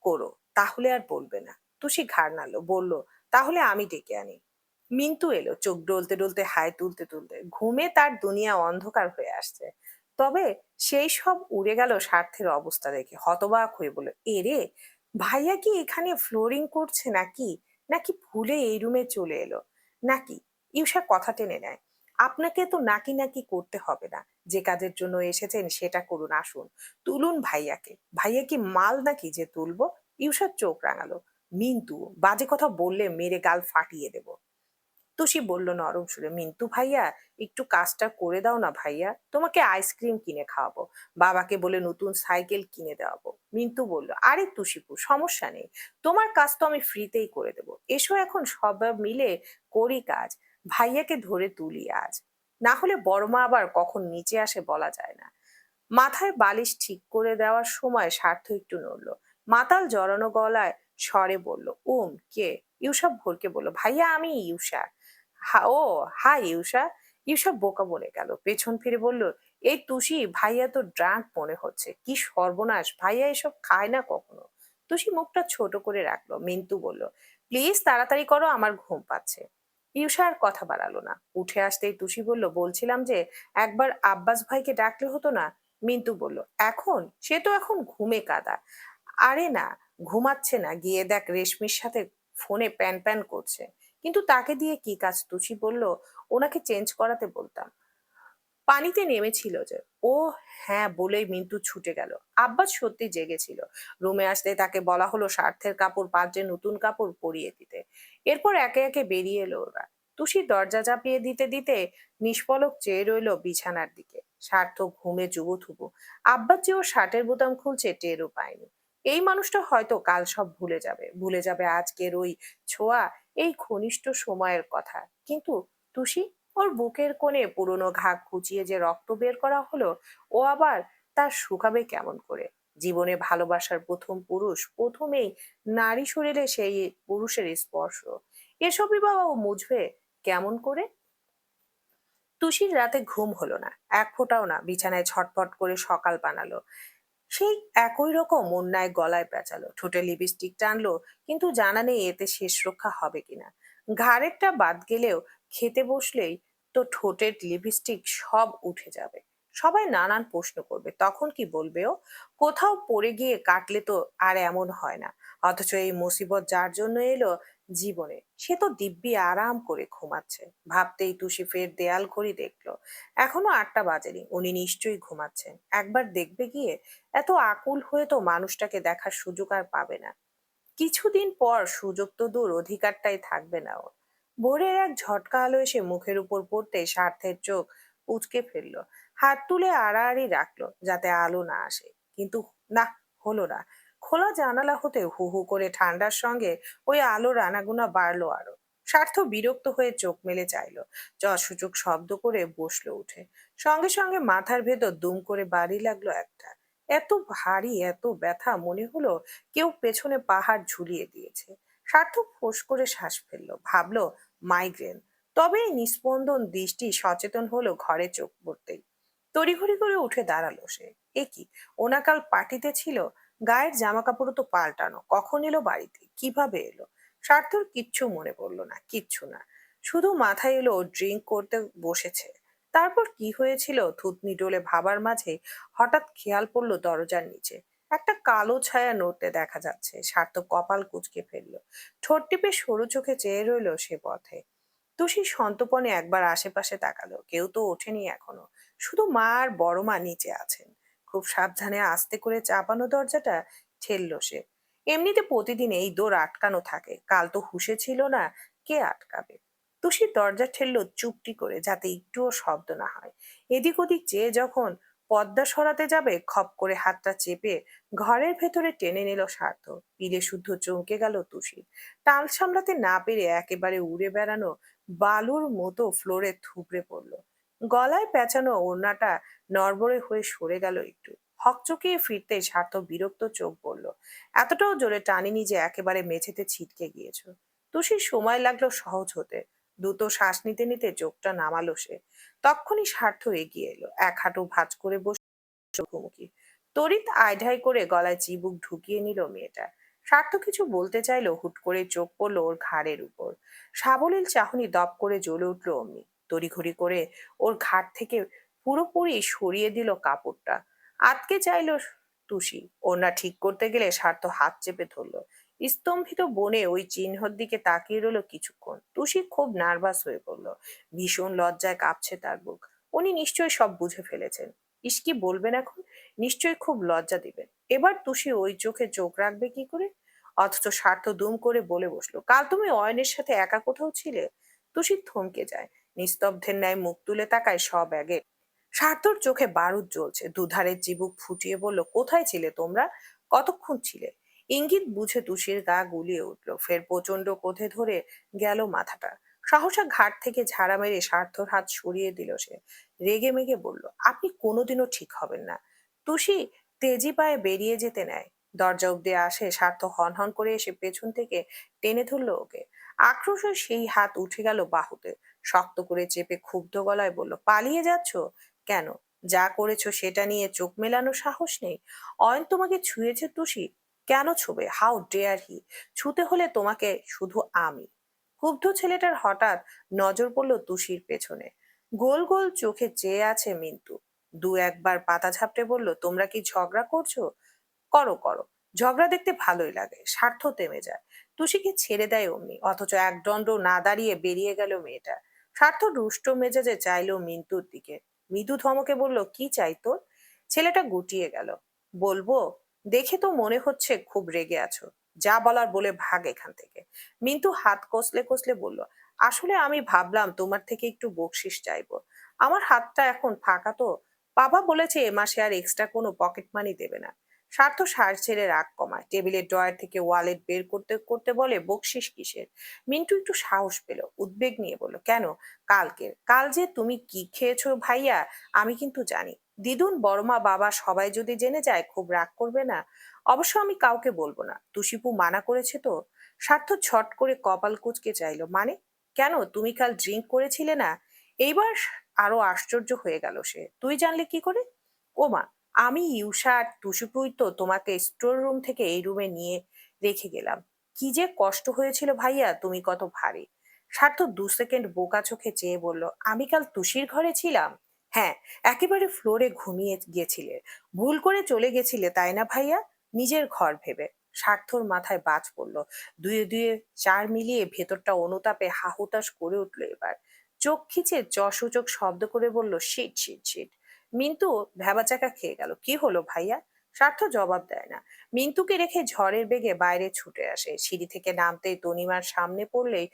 করো, তাহলে আর বলবে না। তুষি ঘাড় নাড়লো, বলল, তাহলে আমি ডেকে আনি। মিন্টু এলো, চোখ ডলতে ডলতে হাই তুলতে তুলতে। ঘুমে তার দুনিয়া অন্ধকার হয়ে আসছে। তবে সেই সব উড়ে গেল স্বার্থের অবস্থা দেখে। হতবাক হয়ে বলল, এরে, ভাইয়া কি এখানে ফ্লোরিং করছে নাকি? নাকি ভুলে এই রুমে চলে এলো? নাকি? ইউষা কথা টেনে নেয়, আপনাকে তো নাকি নাকি করতে হবে না, যে কাজের জন্য এসেছেন সেটা করুন, আসুন তুলুন ভাইয়াকে। ভাইয়া কি মাল নাকি যে তুলবো? ইউষার চোখ রাঙালো। মিন্টু, বাজে কথা বললে মেরে গাল ফাটিয়ে দেব। তুষি বলল নরম সুরে, মিন্টু ভাইয়া, একটু কাজটা করে দাও না ভাইয়া, তোমাকে আইসক্রিম কিনে খাওয়াবো, বাবাকে বলে নতুন সাইকেল কিনে দেওয়াবো। মিন্টু বলল, আরে তুষিপু, সমস্যা নেই, তোমার কাজ তো আমি ফ্রিতেই করে দেবো, এসো এখন সব মিলে করি কাজ। ভাইয়াকে ধরে তুলি আজ, না হলে বড় মা আবার কখন নিচে আসে বলা যায় না। মাথায় বালিশ ঠিক করে দেওয়ার সময় স্বার্থ একটু নড়ল। মাতাল জড়ানো গলায় স্বরে বলল, কে? ইউসব ভরকে বলল, ভাইয়া আমি ইউষা। ও, হাই ইউষা। ইউষা বোকা বনে গেল, পেছন ফিরে বলল, এই তুষি, ভাইয়া তো ড্রাঙ্ক মনে হচ্ছে, কি সর্বনাশ, ভাইয়া এসব খায় না কখনো। তুষি মুখটা ছোট করে রাখলো। মিন্টু বলল, প্লিজ তাড়াতাড়ি করো, আমার ঘুম পাচ্ছে। ইউষা আর কথা বাড়ালো না। উঠে আসতেই তুষি বলল, বলছিলাম যে একবার আব্বাস ভাইকে ডাকলে হতো না? মিন্টু বলল, এখন? সে তো এখন ঘুমে কাদা। আরে না, ঘুমাচ্ছে না, গিয়ে দেখ রেশমির সাথে ফোনে প্যান প্যান করছে। কিন্তু তাকে দিয়ে কি কাজ? তুষি বলল, ওনাকে চেঞ্জ করাতে বলতাম। পানিতে নেমেছিল যে ও। হ্যাঁ বলেই মিন্টু ছুটে গেল। আব্বাস সত্যি জেগেছিল। রুমে আসতে তাকে বলা হলো স্বার্থের কাপড় পাল্টে নতুন কাপড় পরিয়ে দিতে। এরপর একে একে বেরিয়ে এলো ওরা। তুষি দরজা চাপিয়ে দিতে দিতে নিষ্পলক চেয়ে রইল বিছানার দিকে। স্বার্থ ঘুমে জুবুথুবু। আব্বাস যে ওর শার্টের বোতাম খুলছে টেরও পায়নি। এই মানুষটা হয়তো কাল সব ভুলে যাবে, ভুলে যাবে আজকের ওই ছোঁয়া, এই ঘনিষ্ঠ সময়ের কথা। কিন্তু তুষি, ওর বুকের কোণে পুরনো ঘা খুঁচিয়ে যে রক্ত বের করা হলো, ও আবার তা শুকাবে কেমন করে? জীবনে ভালোবাসার প্রথম পুরুষ, প্রথমেই নারী শরীরে সেই পুরুষের স্পর্শ, এসবই বা ও মুছবে কেমন করে? তুষির রাতে ঘুম হলো না, এক ফোঁটাও না। বিছানায় ছটফট করে সকাল বানালো। সেই একই রকম অন্যায় গলায় পেঁচালো, ঠোঁটে লিপস্টিক টানলো, কিন্তু জানা নেই এতে শেষ রক্ষা হবে কিনা। ঘাড়েরটা বাদ গেলেও খেতে বসলেই তো ঠোঁটের লিপস্টিক সব উঠে যাবে। সবাই নানান প্রশ্ন করবে, তখন কি বলবে ও? কোথাও পড়ে গিয়ে কাটলে তো আর এমন হয় না। অথচ এই মুসিবত যার জন্য এলো জীবনে, সে তো দিব্যি আরাম করে ঘুমাচ্ছে। ভাবতেই টুসি ফের দেয়াল ঘড়ি দেখলো। এখনো 8টা বাজেনি, উনি নিশ্চয়ই ঘুমাচ্ছেন। একবার দেখবে গিয়ে। এত আকুল হয়ে তো মানুষটাকে দেখার সুযোগ আর পাবে না। কিছুদিন পর সুযোগ তো দূর, অধিকারটাই থাকবে না ওর। ভোরের এক ঝটকা আলো এসে মুখের উপর পড়তে স্বার্থের চোখ উচকে ফেললো। হাত তুলে আড়াআড়ি রাখলো যাতে আলো না আসে, কিন্তু না, হলো না। খোলা জানালা হতে হু হু করে ঠান্ডার সঙ্গে ওই আলোর আনাগোনা বাড়লো আরো। স্বার্থ বিরক্ত হয়ে চোখ মেলে চাইলো। যসূচক শব্দ করে বসলো উঠে। সঙ্গে সঙ্গে মাথার ভেতর দুম করে বাড়ি লাগলো একটা। এত ভারী, এত ব্যথা, মনে হলো কেউ পেছনে পাহাড় ঝুলিয়ে দিয়েছে। সার্থক ফোঁস করে শ্বাস ফেললো, ভাবলো মাইগ্রেন। তবেই নিস্পন্দন দৃষ্টি সচেতন হলো ঘরে চোখ পড়তেই। তড়িঘড়ি করে উঠে দাঁড়ালো সে। এ কি, ওনা কাল পার্টিতে ছিল। গায়ের জামা কাপড় তো পাল্টানো, কখন এলো বাড়িতে, কিভাবে এলো? সার্থর কিচ্ছু মনে পড়লো না, কিচ্ছু না। শুধু মাথায় এলো ড্রিঙ্ক করতে বসেছে। তারপর কি হয়েছিল থুতনি ডোলে ভাবার মাঝে হঠাৎ খেয়াল পড়লো দরজার নিচে একটা কালো ছায়া নড়তে দেখা যাচ্ছে। সার্থক কপাল কুঁচকে ফেললো। ঠোঁট টিপে সরু চোখে চেয়ে রইল সে পথে। টুসি সন্তর্পণে একবার আশেপাশে তাকালো, কেউ তো ওঠেনি এখনো। শুধু মা আর বড় মা নিচে আছেন। খুব সাবধানে আস্তে করে চাপানো দরজাটা ঠেললো সে। এমনিতে প্রতিদিন এই দৌড় আটকানো থাকে, কাল তো হুঁশে ছিল না। কে আটকাবে? টুসি দরজা ঠেললো চুপটি করে, যাতে একটুও শব্দ না হয়। এদিক ওদিক চেয়ে যখন পর্দা সরাতে যাবে, খপ করে হাতটা চেপে ঘরের ভেতরে টেনে নিল সার্থ। পিলে শুদ্ধ চমকে গেল টুসি। টাল সামলাতে না পেরে একেবারে উড়ে বেড়ানো বালুর মতো ফ্লোরে থুবড়ে পড়লো। গলায় পেঁচানো ওড়নাটা নড়বড়ে হয়ে সরে গেল একটু। হকচকিয়ে ফিরতে সার্থ বিরক্ত চোখ বলল, এতটাও জোরে টানিনি যে একেবারে মেঝেতে ছিটকে গিয়েছো। টুসির সময় লাগলো সহজ হতে। দ্রুত শ্বাস নিতে নিতে চোখটা নামালো সে। তক্ষুনি স্বার্থ এগিয়ে এলো, এক হাঁটু ভাঁজ করে বসে মুখোমুখি। তড়িৎ আইঢাই করে গলায় চিবুক ঢুকিয়ে নিল মেয়েটা। স্বার্থ কিছু বলতে চাইলো, হুট করে চোখ পড়লো ওর ঘাড়ের উপর। সাবলীল চাহনি দপ করে জ্বলে উঠলো অমনি। তড়িঘড়ি করে ওর ঘাট থেকে পুরোপুরি সরিয়ে দিল কাপড়টা। আটকে চাইলো টুসি। ওড়না ঠিক করতে গেলে স্বার্থ হাত চেপে ধরলো। স্তম্ভিত বনে ওই চিহ্নর দিকে তাকিয়ে রইল কিছুক্ষণ। টুসি খুব নার্ভাস হয়ে পড়লো। ভীষণ লজ্জায় কাঁপছে তার বুক। উনি নিশ্চয়ই সব বুঝে ফেলেছেন। ইস, কি বলবেন এখন? নিশ্চয়ই খুব লজ্জা দিবেন। এবার টুসি ওই চোখে চোখ রাখবে কি করে? অথচ স্বার্থ দুম করে বলে বসলো, কাল তুমি অয়নের সাথে একা কোথাও ছিলে? টুসি থমকে যায়। নিস্তব্ধের ন্যায় মুখ তুলে তাকায় সব আগে। স্বার্থর চোখে বারুদ জ্বলছে। দুধারে চিবুক ফুটিয়ে বলল, কোথায় ছিলে তোমরা? কতক্ষণ ছিলে? ইঙ্গিত বুঝে টুসির গা গুলিয়ে উঠল। ফের প্রচন্ড ক্রোধে ধরে গেল মাথাটা। সহসা ঘাট থেকে ঝাড়া মেরে স্বার্থর হাত সরিয়ে দিল সে। রেগে মেগে বলল, আপনি কোনোদিনও ঠিক হবেন না। টুসি তেজি পায়ে বেরিয়ে যেতে নেয়। দরজা অব্দি আসে, স্বার্থ হনহন করে এসে পেছন থেকে টেনে ধরলো ওকে। আক্রোশে সেই হাত উঠে গেল বাহুতে। শক্ত করে চেপে ক্ষুব্ধ গলায় বলল, পালিয়ে যাচ্ছ কেন? যা করেছো সেটা নিয়ে চোখ মেলানোর সাহস নেই? অয়ন তোমাকে ছুঁয়েছে টুসি? কেন ছুবে? How dare he! ছুতে হলে তোমাকে শুধু আমি। ক্ষুব্ধ ছেলেটার হঠাৎ নজর পড়লো টুসির পেছনে। গোল গোল চোখে চেয়ে আছে মিন্টু। দু একবার পাতা ঝাপটে বলল, তোমরা কি ঝগড়া করছো? করো করো, ঝগড়া দেখতে ভালোই লাগে। স্বার্থ থেমে যায়। টুসিকে ছেড়ে দেয় অমনি, অথচ এক দণ্ড না দাঁড়িয়ে বেরিয়ে গেল মেয়েটা। স্বার্থ রুষ্ট মেজাজে চাইলো মিন্টুর দিকে। মৃদু ধমকে বলল, কি চাই তোর? ছেলেটা গুটিয়ে গেল। বলবো? দেখে তো মনে হচ্ছে খুব রেগে আছো। যা বলার বলে ভাগ এখান থেকে। মিন্টু হাত কষলে কষলে বলল, আসলে আমি ভাবলাম তোমার থেকে একটু বকশিস চাইবো। আমার হাতটা এখন ফাঁকা তো। বাবা বলেছে এ মাসে আর এক্সট্রা কোনো পকেট মানি দেবে না। স্বার্থ সার ছেড়ে রাগ কমায়। টেবিলের ড্রয়ার থেকে ওয়ালেট বের করতে করতে বলে, বকশিস কিসের? মিন্টু একটু সাহস পেল, উদ্বেগ নিয়ে বলল, কেন? কাল যে তুমি কি খেয়েছো ভাইয়া, আমি কিন্তু জানি। দিদুন, বড়মা, বাবা সবাই যদি জেনে যায় খুব রাগ করবে না? অবশ্য আমি কাউকে বলবো না। টুসিপু মানা করেছে তো। স্বার্থ ছট করে কপাল কুঁচকে চাইলো, মানে? কেন, তুমি কাল ড্রিঙ্ক করেছিলে না? এইবার আরো আশ্চর্য হয়ে গেল সে। তুই জানলে কি করে? ওমা, আমি, ইউষা আর টুসিপুই তো তোমাকে স্টোর রুম থেকে এই রুমে নিয়ে রেখে গেলাম। কি যে কষ্ট হয়েছিল ভাইয়া, তুমি কত ভারী। স্বার্থ 2 সেকেন্ড বোকা চোখে চেয়ে বলল, আমি কাল টুসির ঘরে ছিলাম? হ্যাঁ, একেবারে ফ্লোরে ঘুমিয়ে গেছিলে। ভুল করে চলে গেছিলে, তাই না ভাইয়া? নিজের ঘর ভেবে। স্বার্থর মাথায় বাজ পড়ল। দুয়ে দুয়ে ৪ মিলিয়ে ভেতরটা অনুতাপে হাহুতাশ করে উঠল এবার। চোখ খিচে সূচক শব্দ করে বলল, শিট, শিট, শিট। মিন্টু ভ্যাবাচাকা খেয়ে গেল। কি হলো ভাইয়া? স্বার্থ জবাব দেয় না। মিন্টুকে রেখে ঝড়ের বেগে বাইরে ছুটে আসে। সিঁড়ি থেকে নামতেই তনিমার সামনে পড়লেই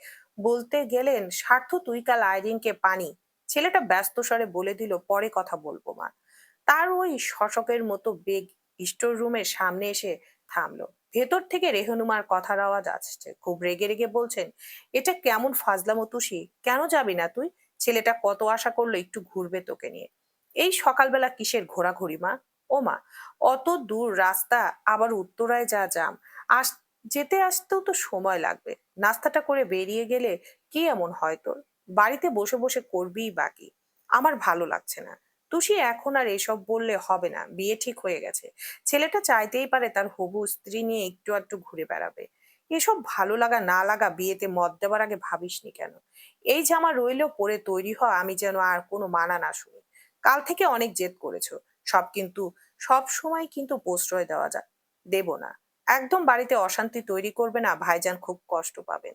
বলতে গেলেন, স্বার্থ তুই কাল আইরিনকে পানি। ছেলেটা ব্যস্ত স্বরে বলে দিল, পরে কথা বলবো মা। তার ওই শশকের মতো বেগ স্টোর রুমের সামনে এসে থামলো। ভেতর থেকে রেহনুমার কথার আওয়াজ আসছে। খুব রেগে রেগে বলছেন, এটা কেমন ফাজলামো তুষি? কেন যাবি না তুই? ছেলেটা কত আশা করলো একটু ঘুরবে তোকে নিয়ে। এই সকালবেলা কিসের ঘোরাঘুরি মা? ও মা, অত দূর রাস্তা, আবার উত্তরায় যা জাম। আস যেতে আসতেও তো সময় লাগবে। নাস্তাটা করে বেরিয়ে গেলে কি এমন হয় তোর? বাড়িতে বসে বসে করবিই বাকি। আমার ভালো লাগছে না। তুষি, এখন আর এসব বললে হবে না। বিয়ে ঠিক হয়ে গেছে। ছেলেটা চাইতেই পারে তার হবু স্ত্রী নিয়ে একটু আধটু ঘুরে বেড়াবে। এসব ভালো লাগা না লাগা বিয়েতে মত দেওয়ার আগে ভাবিসনি কেন? এই জামা রইলেও পরে তৈরি হ, আমি যেন আর কোনো মানা না শুনি। কাল থেকে অনেক জেদ করেছো। কিন্তু সব সময় কিন্তু প্রশ্রয় দেওয়া যায় দেব না। একদম বাড়িতে অশান্তি তৈরি করবে না, ভাইজান খুব কষ্ট পাবেন।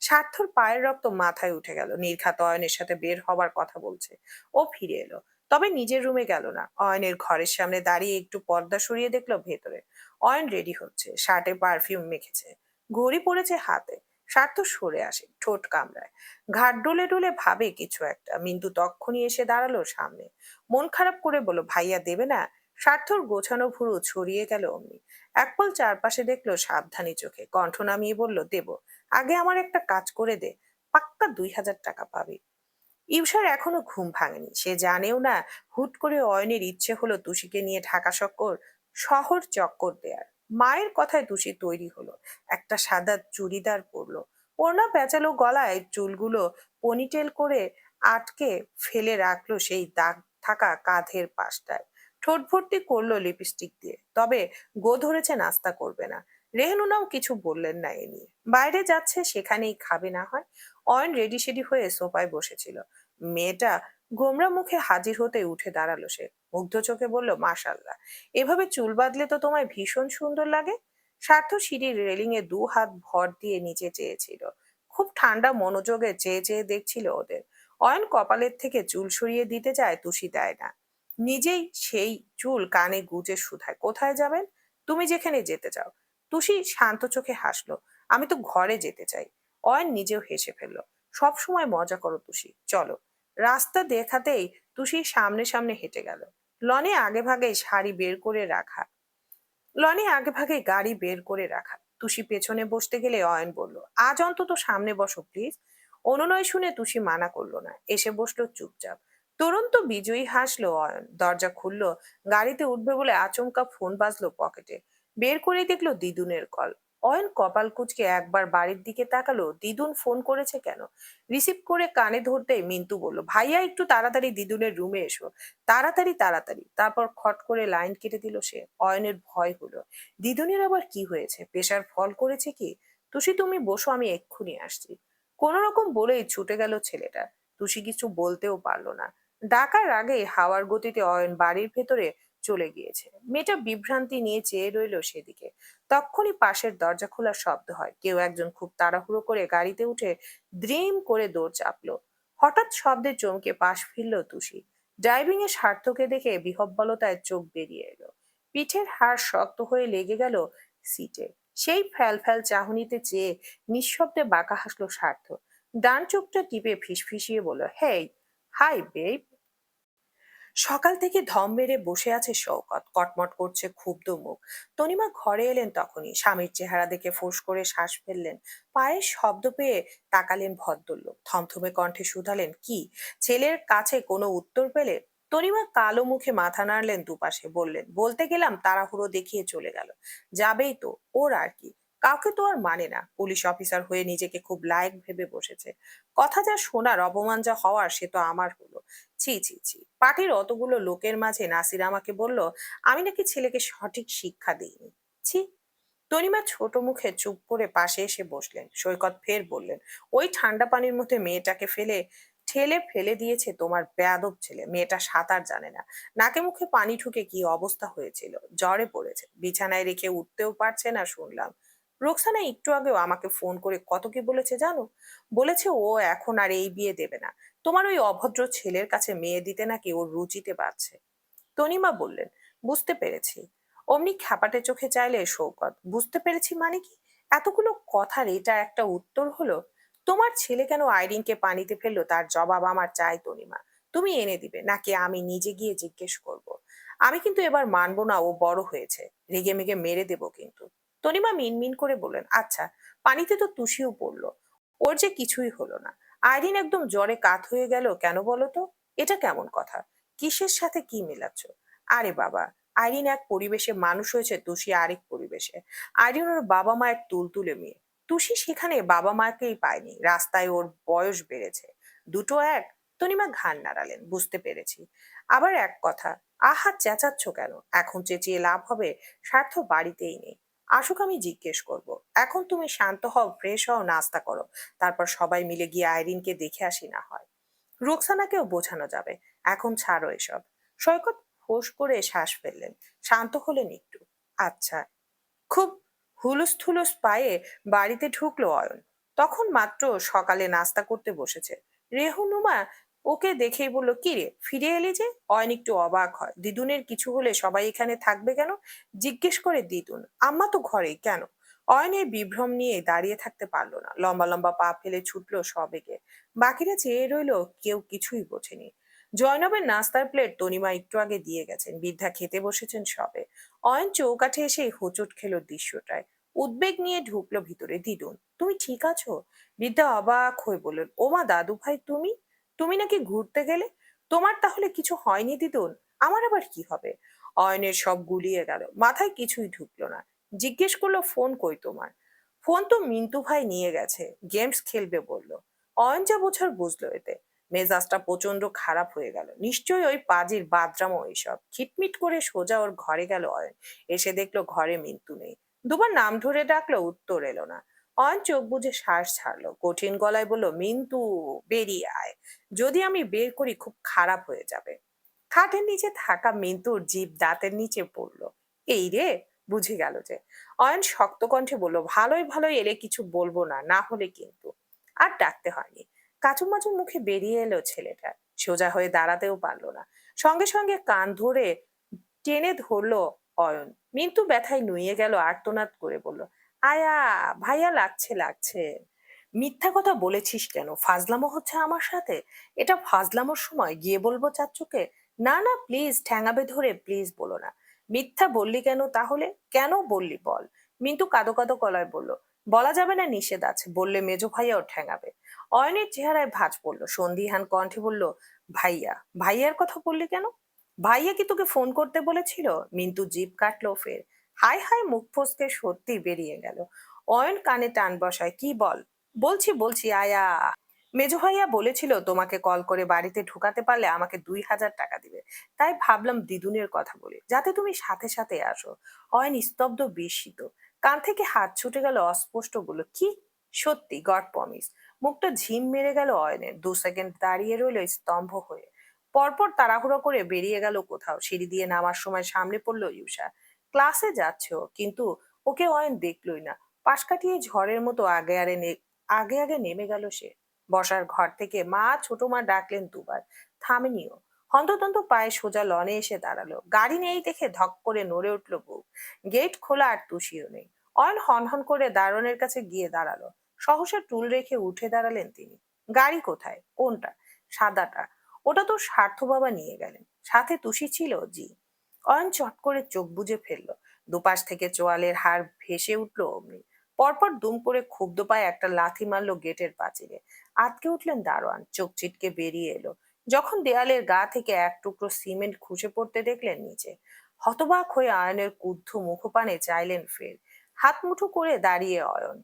স্বার্থর পায়ের রক্ত মাথায় উঠে গেল। নির্ঘাত অয়নের সাথে বের হবার কথা বলছে। ও ফিরে এলো, তবে নিজের রুমে গেল না। অয়নের ঘরের সামনে দাঁড়িয়ে একটু পর্দা সরিয়ে দেখলো ভেতরে। অয়ন রেডি হচ্ছে, শার্টে পারফিউম মেখেছে, ঘড়ি পড়েছে হাতে। স্বার্থ সরে আসে, ঠোঁট কামড়ায়, ঘাট ডলে ডলে ভাবে কিছু একটা। মিন্তু তক্ষুনি এসে দাঁড়ালো সামনে। মন খারাপ করে বলল, ভাইয়া দেবে না? স্বার্থর গোছানো ভুরু ছড়িয়ে গেল অমনি। এক পল চারপাশে দেখলো সাবধানী চোখে, কণ্ঠ নামিয়ে বলল, দেব। আগে আমার একটা কাজ করে দে। পাক্কা ২,০০০ টাকা পাবি। ইউসার এখনো ঘুম ভাঙেনি। সে জানেও না হুট করে অয়নের ইচ্ছে হলো তুষিকে নিয়ে ঢাকা শহর চক্কর দেয়ার। মায়ের কথায় তুষি তৈরি হলো। একটা সাদা চুড়িদার পরলো, ওড়না পেঁচালো গলায়, চুলগুলো পনিটেল করে আটকে ফেলে রাখলো সেই দাগ থাকা কাঁধের পাশটায়। ঠোঁট ভর্তি করলো লিপস্টিক দিয়ে। তবে গো ধরেছে নাস্তা করবে না। রেহনুনাও কিছু বললেন না এ নিয়ে। বাইরে যাচ্ছে, সেখানেই খাবে না হয়। অয়ন রেডি সেডি হয়ে সোফায় বসেছিল। মেয়েটা গোমরা মুখে হাজির হতে উঠে দাঁড়ালো সে। মুগ্ধ চোখে বলল, মাশাআল্লাহ, এভাবে চুল বাঁধলে তো তোমায় ভীষণ সুন্দর লাগে। স্বার্থ সিঁড়ির রেলিং এ ২ হাত ভর দিয়ে নিচে চেয়েছিল। খুব ঠান্ডা মনোযোগে চেয়ে চেয়ে দেখছিল ওদের। অয়ন কপালের থেকে চুল সরিয়ে দিতে যায়, তুষি দেয় না। নিজেই সেই চুল কানে গুজে শুধায়, কোথায় যাবেন? তুমি যেখানে যেতে চাও। তুষি শান্ত চোখে হাসলো, আমি তো ঘরে যেতে চাই। অয়ন নিজেও হেসে ফেলল। সব সময় মজা করো তুষি, চলো। রাস্তা দেখাতেই তুষি সামনে সামনে হেঁটে গেল। লনে আগে ভাগে শাড়ি বের করে রাখা লনে আগে ভাগে গাড়ি বের করে রাখা। তুষি পেছনে বসতে গেলে অয়ন বলল, আজ অন্তত সামনে বসো প্লিজ। অনুনয় শুনে তুষি মানা করলো না, এসে বসলো চুপচাপ। তুরন্ত বিজয়ী হাসলো অয়ন। দরজা খুললো, গাড়িতে উঠবে বলে আচমকা ফোন বাজলো পকেটে। বের করে দেখলো দিদুনের কল। অয়ন কপাল কুঁচকে একবার বাড়ির দিকে তাকালো, দিদুন ফোন করেছে কেন। রিসিভ করে কানে ধরতেই মিন্টু বলল, ভাইয়া একটু তাড়াতাড়ি দিদুনের রুমে এসো। তাড়াতাড়ি তাড়াতাড়ি। তারপর খট করে লাইন কেটে দিল সে। অয়নের ভয় হলো, দিদুনের আবার কি হয়েছে? প্রেশার ফল করেছে কি? তুষি, তুমি বসো, আমি এক্ষুনি আসছি। কোন রকম বলেই ছুটে গেল ছেলেটা। তুষি কিছু বলতেও পারলো না। ডাকার আগে হাওয়ার গতিতে অয়ন বাড়ির ভেতরে চলে গিয়েছে। মেয়েটা বিভ্রান্তি নিয়ে চেয়ে রইল সেদিকে। তক্ষুনি পাশের দরজা খোলার শব্দ হয়। কেউ একজন খুব তাড়াহুড়ো করে গাড়িতে উঠে দ্রিম করে দৌড় চাপলো। হঠাৎ শব্দে চমকে পাশ ফিরল তুষি। ড্রাইভিং এ স্বার্থকে দেখে বিহ্বলতায় চোখ বেরিয়ে এলো। পিঠের হাড় শক্ত হয়ে লেগে গেল সিটে। সেই ফ্যাল ফ্যাল চাহনিতে চেয়ে নিঃশব্দে বাঁকা হাসলো স্বার্থ। ডান চোখটা টিপে ফিসফিসিয়ে বলল, হেই, হাই বেব। সকাল থেকে ধম মেরে বসে আছে শওকত, কটমট করছে ক্ষুব্ধ মুখ। তনিমা ঘরে এলেন তখনই। স্বামীর চেহারা দেখে ফোঁস করে শ্বাস ফেললেন। পায়ের শব্দ পেয়ে তাকালেন ভদ্রলোক। থমথমে কণ্ঠে শুধালেন, কি? ছেলের কাছে কোনো উত্তর পেলে? তনিমা কালো মুখে মাথা নাড়লেন দুপাশে, বললেন, বলতে গেলাম তাড়াহুড়ো দেখিয়ে চলে গেল। যাবেই তো, ওর আর কি। কাউকে তো আর মানে না। পুলিশ অফিসার হয়ে নিজেকে খুব লায়ক ভেবে বসেছে। কথা যা শোনার, অপমান যা হওয়ার, সে তো আমার হলো। ছি ছি ছি। পার্টির অতগুলো লোকের মাঝে নাসির আমাকে বলল আমি নাকি ছেলেকে সঠিক শিক্ষা দিইনি। ছি। তনিমা ছোট মুখে চুপ করে পাশে এসে বসলেন। সৈকত ফের বললেন, ওই ঠান্ডা পানির মধ্যে মেয়েটাকে ফেলে ঠেলে ফেলে দিয়েছে তোমার বেয়াদব ছেলে। মেয়েটা সাঁতার জানে না। নাকে মুখে পানি ঢুকে কি অবস্থা হয়েছিল। জ্বরে পড়েছে, বিছানায় রেখে উঠতেও পারছে না শুনলাম। রোকসানা একটু আগেও আমাকে ফোন করে কত কি বলেছে জানো। বলেছে ও এখন আর এই বিয়ে দেবে না, তোমার ওই অভদ্র ছেলের কাছে মেয়ে দিতে নাকি ওর রুচিতে পারছে। তনিমা বললেন, বুঝতে পেরেছি। অমনি খ্যাপাটে চোখে চাইলে শৌকত, বুঝতে পেরেছি মানে কি? এতগুলো কথার এটা একটা উত্তর হলো? তোমার ছেলে কেন আইরিনকে পানিতে ফেললো তার জবাব আমার চাই তনিমা। তুমি এনে দিবে নাকি আমি নিজে গিয়ে জিজ্ঞেস করব? আমি কিন্তু এবার মানবো না ও বড় হয়েছে, রেগে মেগে মেরে দেবো কিন্তু। তনিমা মিনমিন করে বললেন, আচ্ছা, পানিতে তো তুষিও পড়লো, ওর যে কিছুই হলো না। আইরিন একদম জ্বরে কাত হয়ে গেল কেন বলো তো? এটা কেমন কথা? কিসের সাথে কি মেলাচ্ছ? আরে বাবা, আইরিন এক পরিবেশে মানুষ হয়েছে, তুষি আরেক পরিবেশে। আইরিন ওর বাবা মায়ের তুলতুলে মেয়ে। তুষি সেখানে বাবা মাকেই পায়নি, রাস্তায় ওর বয়স বেড়েছে। দুটো এক? তনিমা ঘাড় নাড়ালেন, বুঝতে পেরেছি। আবার এক কথা, আহা চেঁচাচ্ছ কেন? এখন চেঁচিয়ে লাভ হবে? স্বার্থ বাড়িতেই নেই। আসুক, আমি জিজ্ঞেস করব। এখন তুমি শান্ত হও, ফ্রেশ হও, নাস্তা করো। তারপর সবাই মিলে গিয়ে আইরিনকে দেখে আসি না হয়। রোকসানাকেও বোঝানো যাবে। এখন ছাড়ো এসব। সৈকত ফোঁস করে শ্বাস ফেললেন, শান্ত হলেন একটু। আচ্ছা। খুব হুলুস্থুলুস পায়ে বাড়িতে ঢুকলো অয়ন। তখন মাত্র সকালে নাস্তা করতে বসেছে। রেহুনুমা ওকে দেখেই বলল, কি রে, ফিরে এলি যে? অয়ন একটু অবাক হয়। দিদুনের কিছু হলে সবাই এখানে থাকবে কেন? জিজ্ঞেস করে দিদুন, আম্মা তো ঘরেই কেন? অয়নের বিভ্রম নিয়ে দাঁড়িয়ে থাকতে পারলো না, লম্বা লম্বা পা ফেলে ছুটলো সবেগে। বাকিরা চেয়ে রইলো, কেউ কিছুই বোঝেনি। জয়নবের নাস্তার প্লেট তনিমা একটু আগে দিয়ে গেছেন, বৃদ্ধা খেতে বসেছেন সবে। অয়ন চৌকাঠে এসে হোঁচট খেলো দৃশ্যটায়। উদ্বেগ নিয়ে ঢুকলো ভিতরে। দিদুন, তুমি ঠিক আছো? বৃদ্ধা অবাক হয়ে বললেন, ওমা দাদু ভাই, তুমি? তুমি নাকি ঘুরতে গেলে? তোমার তাহলে কিছু হয়নি দিদুন? আমার আবার কি হবে? অয়নের সব গুলিয়ে গেল, মাথায় কিছুই ঢুকলো না। জিজ্ঞেস করলো, ফোন কই তোমার? ফোন তো মিন্টু ভাই নিয়ে গেছে, গেমস খেলবে বললো। অয়ন যা বোঝার বুঝলো এতে। মেজাজটা প্রচন্ড খারাপ হয়ে গেল। নিশ্চয়ই ওই পাজির বাদরামো এইসব। খিটমিট করে সোজা ওর ঘরে গেল অয়ন। এসে দেখলো ঘরে মিন্টু নেই। দুবার নাম ধরে ডাকলো, উত্তর এলো না। অয়ন চোখ বুজে শ্বাস ছাড়লো, কঠিন গলায় বলল, মিন্টু, বেরিয়ে আয়। যদি আমি বের করি খুব খারাপ হয়ে যাবে। খাটের নিচে থাকা মিন্টুর জিভ দাঁতের নিচে পড়লো। এই রে, বুঝে গেল যে। অয়ন শক্ত কণ্ঠে বলল, ভালোই ভালোই এলে কিছু বলবো না, না হলে কিন্তু। আর ডাকতে হয়নি। কাচুমাচু মুখে বেরিয়ে এলো ছেলেটা। সোজা হয়ে দাঁড়াতেও পারলো না। সঙ্গে সঙ্গে কান ধরে টেনে ধরলো অয়ন। মিন্টু ব্যথায় নুয়ে গেল, আর্তনাদ করে বলল, আয়া, ভাইয়া, লাগছে লাগছে। মিথ্যা কথা বলেছিস কেন? ফাজলামো হচ্ছে আমার সাথে? এটা ফাজলামোর সময় গিয়ে বলবো চাচ্চুকে? না না, প্লিজ, ঠ্যাঙাবে ধরে, প্লিজ বলো না। মিথ্যা বললি কেন তাহলে? কেন বললি বল। মিন্টু কাঁদো কাঁদো গলায় বলল, বলা যাবে না, নিষেধ আছে, বললে মেজো ভাইয়াও ঠ্যাঙাবে। অয়নের চেহারায় ভাঁজ পড়লো, সন্দিহান কণ্ঠে বলল, ভাইয়া? ভাইয়ার কথা বললি কেন? ভাইয়া কি তোকে ফোন করতে বলেছিল? মিন্টু জিভ কাটলো ফের। হায় হায়, মুখ ফসকে সত্যি বেরিয়ে গেল। অয়ন কানে টান বসায়, কি বল? বলছি বলছি, আয়া। মেজো ভাইয়া বলেছিল তোমাকে কল করে বাড়িতে ঢুকাতে পারলে আমাকে 2,000 টাকা দিবে। তাই ভাবলাম দিদুনের কথা বলি, যাতে তুমি সাথে সাথে আসো। অয়ন স্তব্ধ, বিস্মিত। কান থেকে হাত ছুটে গেল, অস্পষ্ট বলল, কি? সত্যি? God promise? মুখটা ঝিম মেরে গেল অয়নের। 2 সেকেন্ড দাঁড়িয়ে রইল স্তম্ভ হয়ে। পরপর তাড়াহুড়ো করে বেরিয়ে গেল কোথাও। সিঁড়ি দিয়ে নামার সময় সামনে পড়লো ইউষা। ক্লাসে যাচ্ছে ও, কিন্তু ওকে অয়ন দেখলই না। পাশ কাটিয়ে ঝড়ের মতো আগে আগে নেমে গেল সে। বসার ঘর থেকে মা, ছোট মা ডাকলেন দুবার, থামেনিও। হন্তদন্ত পায়ে সোজা লনে এসে দাঁড়ালো। গাড়ি নেই দেখে ধক করে নড়ে উঠলো বুক। গেট খোলা, আর তুষিও নেই। অয়ন হনহন করে দারোয়ানের কাছে গিয়ে দাঁড়ালো। সহসা টুল রেখে উঠে দাঁড়ালেন তিনি। গাড়ি কোথায়? কোনটা? সাদাটা? ওটা তো স্বার্থ বাবা নিয়ে গেলেন। সাথে তুষি ছিল, জি। অয়ন চট করে চোখ বুজে ফেললো। দুপাশ থেকে চোয়ালের হাড় ভেসে উঠলো অমনি। পরপর দুম করে ক্ষুব্ধ পায়ে একটা লাথি মারলো গেটের পাঁচিলে। আটকে উঠলেন দারোয়ান, চোখ চিটকে বেরিয়ে এলো যখন দেয়ালের গা থেকে এক টুকরো সিমেন্ট খসে পড়তে দেখলেন নিচে। হতবাক হয়ে অয়নের ক্রুদ্ধ মুখপানে চাইলেন ফের। হাত মুঠো করে দাঁড়িয়ে অয়ন।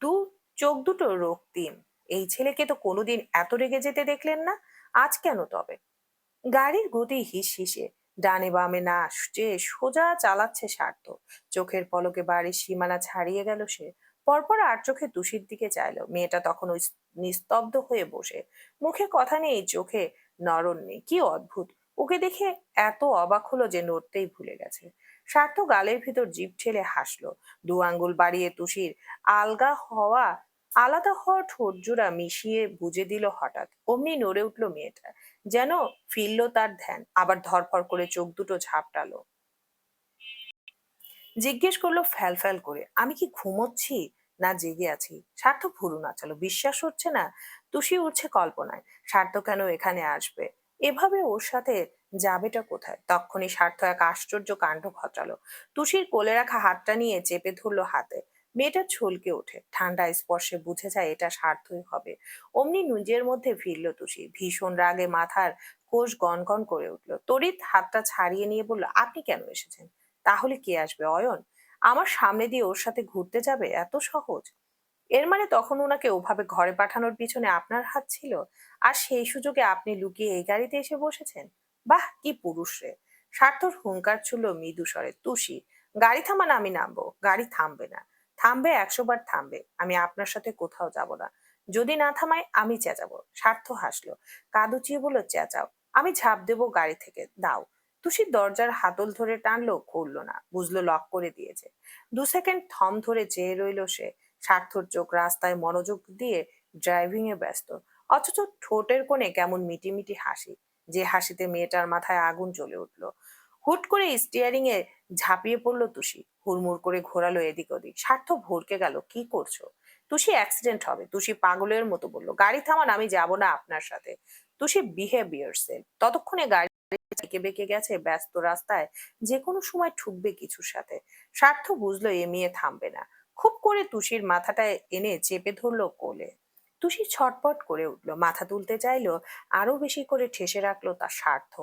দু চোখ দুটো রক্তিম। এই ছেলেকে তো কোনোদিন এত রেগে যেতে দেখলেন না। আজ কেন তবে? গাড়ির গতি হিসহিসে। ডানে বামে না যে সোজা চালাচ্ছে স্বার্থ। চোখের পলকে বাড়ির সীমানা ছাড়িয়ে গেল সে। পরপর আর চোখে তুষির দিকে চাইলো। মেয়েটা তখন ওই নিস্তব্ধ হয়ে বসে, মুখে কথা নেই, চোখে নরণ নেই। কি অদ্ভুত! ওকে দেখে এত অবাক হলো যে নড়তেই ভুলে গেছে। স্বার্থ গালের ভিতর জিভ ঠেলে হাসলো। দু আঙ্গুল বাড়িয়ে তুষির আলগা হওয়া আলাদা হওয়া ঠোঁট জোড়া মিশিয়ে বুঝে দিল হঠাৎ। অমনি নড়ে উঠলো মেয়েটা, যেন ফিরল তার ধ্যান। আবার ধরফর করে চোখ দুটো ঝাপটালো। জিজ্ঞেস করলো ফ্যাল ফ্যাল করে, আমি কি ঘুমোচ্ছি না জেগে আছি? স্বার্থ ভুরু নাচালো। বিশ্বাস হচ্ছে না। তুষি উঠছে কল্পনায়। স্বার্থ কেন এখানে আসবে? এভাবে ওর সাথে যাবেটা কোথায়? তক্ষুনি স্বার্থ এক আশ্চর্য কাণ্ড ঘটালো। তুষির কোলে রাখা হাতটা নিয়ে চেপে ধরলো হাতে। মেয়েটা ছলকে ওঠে। ঠান্ডা স্পর্শে বুঝে যায় এটা স্বার্থই হবে। অমনি নিজের মধ্যে ফিরল তুষি। ভীষণ রাগে মাথার কোষ গনগন করে উঠলো। তড়িৎ হাতটা ছাড়িয়ে নিয়ে বলল, আপনি কেন এসেছেন? তাহলে কে আসবে? অয়ন আমার সামনে দিয়ে ওর সাথে ঘুরতে যাবে? এত সহজ? এর মানে তখন ওনাকে ওভাবে ঘরে পাঠানোর পিছনে আপনার হাত ছিল, আর সেই সুযোগে আপনি লুকিয়ে এই গাড়িতে এসে বসেছেন? বাহ, কি পুরুষ রে! স্বার্থর হুঙ্কার ছিল মৃদু স্বরে, তুষি, গাড়ি থামান, আমি নামবো। গাড়ি থামবে না। থামবে, 100 বার থামবে। আমি আপনার সাথে কোথাও যাব না। যদি না থামায় আমি চেঁচাবো। স্বার্থ হাসলো, কাদুচিয়ে বলল, চেঁচাও, আমি ঝাঁপ দেবো গাড়ি থেকে, দাও। তুষির দরজার হাতল ধরে টানলো, খুললো না। বুঝলো লক করে দিয়েছে। 2 সেকেন্ড থম ধরে চেয়ে রইল সে। স্বার্থর চোখ রাস্তায় মনোযোগ দিয়ে ড্রাইভিং এ ব্যস্ত, অথচ ঠোঁটের কোণে কেমন মিটিমিটি হাসি, যে হাসিতে মেয়েটার মাথায় আগুন জ্বলে উঠলো। হুট করে স্টিয়ারিং এ ঝাঁপিয়ে পড়লো তুষি। হুড়মুড় করে ঘোরালো এদিক ওদিক। স্বার্থ ভরকে গেল, কি করছো? তুষি, অ্যাক্সিডেন্ট হবে। তুষি পাগলের মতো বলল, গাড়ি থামান, আমি যাব না আপনার সাথে। Tushi, behaviour sell. ততক্ষণে গাড়ি এঁকে বেঁকে গেছে ব্যস্ত রাস্তায়, যে কোনো সময় ঠুকবে কিছুর সাথে। স্বার্থ বুঝলো এ মেয়ে থামবে না। খুব করে তুষির মাথাটায় এনে চেপে ধরলো কোলে। তুষি ছটপট করে উঠলো, মাথা তুলতে চাইলো, আরো বেশি করে ঠেসে রাখলো তার স্বার্থ।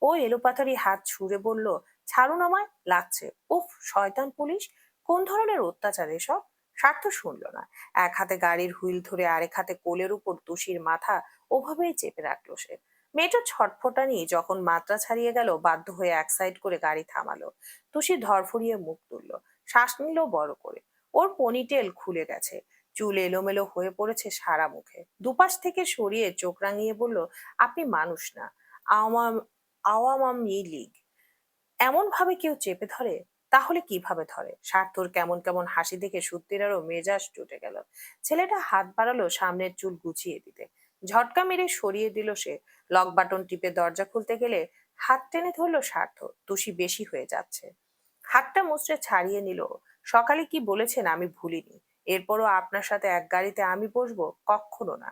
ও এলোপাথারি হাত ছুঁড়ে বলল, ছাড়ুন আমায়, লাগছে। উফ, শয়তান পুলিশ! কোন ধরনের অত্যাচার এসব? স্বার্থ শুনলো না। এক হাতে গাড়ির হুইল ধরে আরেক হাতে কোলের উপর তুষির মাথা ওভাবেই চেপে রাখলো সে। মেয়েটার ছটফটানি যখন মাত্রা ছাড়িয়ে গেল, বাধ্য হয়ে এক সাইড করে গাড়ি থামালো। তুষি ধরফরিয়ে মুখ তুললো, শ্বাস নিল বড় করে। ওর পনিটেল খুলে গেছে, চুল এলোমেলো হয়ে পড়েছে সারা মুখে। দুপাশ থেকে সরিয়ে চোখ রাঙিয়ে বলল, আপনি মানুষ না, আওয়াম আওয়ামী লীগ। এমন ভাবে কেউ চেপে ধরে? তাহলে কিভাবে ধরে? স্বার্থর কেমন কেমন হাসি দেখে সত্যিরারও মেজাজ চটে গেল। ছেলেটা হাত বাড়ালো সামনের চুল গুছিয়ে দিতে। ঝটকা মেরে সরিয়ে দিল সে। লক বাটন টিপে দরজা খুলতে গেলে হাত টেনে ধরলো স্বার্থ। তুষি, বেশি হয়ে যাচ্ছে। হাতটা মুচড়ে ছাড়িয়ে নিল। সকালে কি বলেছেন আমি ভুলিনি। এরপরও আপনার সাথে এক গাড়িতে আমি বসবো? কখনো না।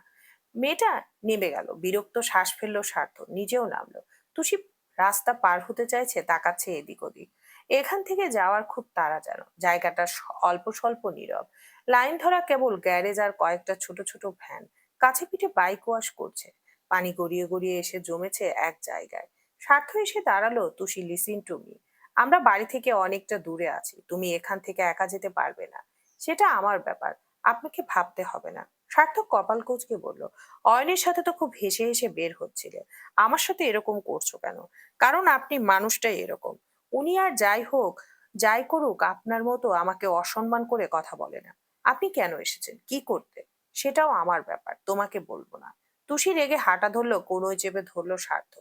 মেয়েটা নেমে গেল। বিরক্ত শ্বাস ফেললো স্বার্থ, নিজেও নামলো। তুষি রাস্তা পার হতে চাইছে, তাকাচ্ছে এদিক ওদিক। এখান থেকে যাওয়ার খুব তাড়া যেন। জায়গাটা অল্প স্বল্প নীরব। লাইন ধরা কেবল গ্যারেজ আর কয়েকটা ছোট ছোট ভ্যান। কাছে পিঠে বাইক ওয়াশ করছে। পানি গড়িয়ে গড়িয়ে এসে জমেছে এক জায়গায়। স্বার্থ এসে দাঁড়ালো। Tushi, listen to me. আমরা বাড়ি থেকে অনেকটা দূরে আছি। তুমি এখান থেকে একা যেতে পারবে না। সেটা আমার ব্যাপার, আপনাকে ভাবতে হবে না। সার্থক কপাল কুঁচকে বলল, অয়নের সাথে তো খুব হেসে হেসে বের হচ্ছিলে। আমার সাথে এরকম করছো কেন? কারণ আপনি মানুষটাই এরকম। উনি আর যাই হোক, যাই করুক, আপনার মতো আমাকে অসম্মান করে কথা বলে না। আপনি কেন এসেছেন, কি করতে, সেটাও আমার ব্যাপার, তোমাকে বলবো না। তুষি রেগে হাঁটা ধরলো, কোনোই চেপে ধরলো স্বার্থ।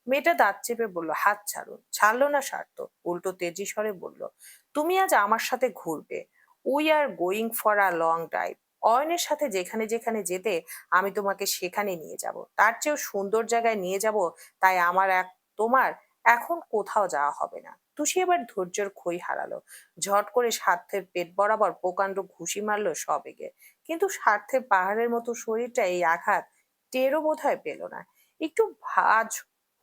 মেয়েটা দাঁত চেপে বলল, হাত ছাড়ুন। ছাড়লো না স্বার্থ, উল্টো তেজি স্বরে বলল, তুমি আজ আমার সাথে ঘুরবে। We are going for a long drive. অয়নের সাথে যেখানে যেখানে যেতে আমি তোমাকে সেখানে নিয়ে যাব, তার চেয়েও সুন্দর জায়গায় নিয়ে যাব। তাই তোমার এখন কোথাও যাওয়া হবে না। তুষি এবার ধৈর্যের খই হারালো। ঝট করে স্বার্থের পেট বরাবর প্রকাণ্ড ঘুষি মারলো সবেগে। কিন্তু স্বার্থের পাহাড়ের মতো শরীরটা এই আঘাত টেরও বোধহয় পেল না। একটু ভাঁজ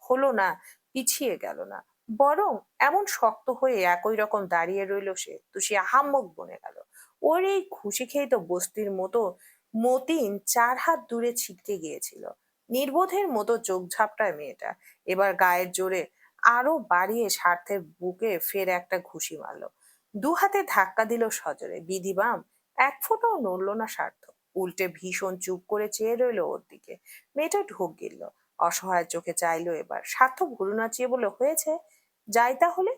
হলো না, পিছিয়ে গেল না, বরং এমন শক্ত হয়ে একই রকম দাঁড়িয়ে রইল সে। তুষি আহাম্মক বনে গেল। ওর এই খুশি খেয়ে তো বস্তির মতো মতিন 4 হাত দূরে ছিটকে গিয়েছিল। নির্বোধের মতো চোখ ঝাপটায় মেয়েটা। এবার গায়ের জোরে আরো বাড়িয়ে স্বার্থের বুকে ফের একটা ঘুষি মারলো। 2 হাতে ধাক্কা দিল সজোরে। বিধিবাম, এক ফোঁটাও নড়ল না স্বার্থ। উল্টে ভীষণ চুপ করে চেয়ে রইল ওর দিকে। মেয়েটা ঢোক গিলল, অসহায় চোখে চাইলো এবার। স্বার্থ ভুরু নাচিয়ে বলল, হয়েছে, যাই তাহলে।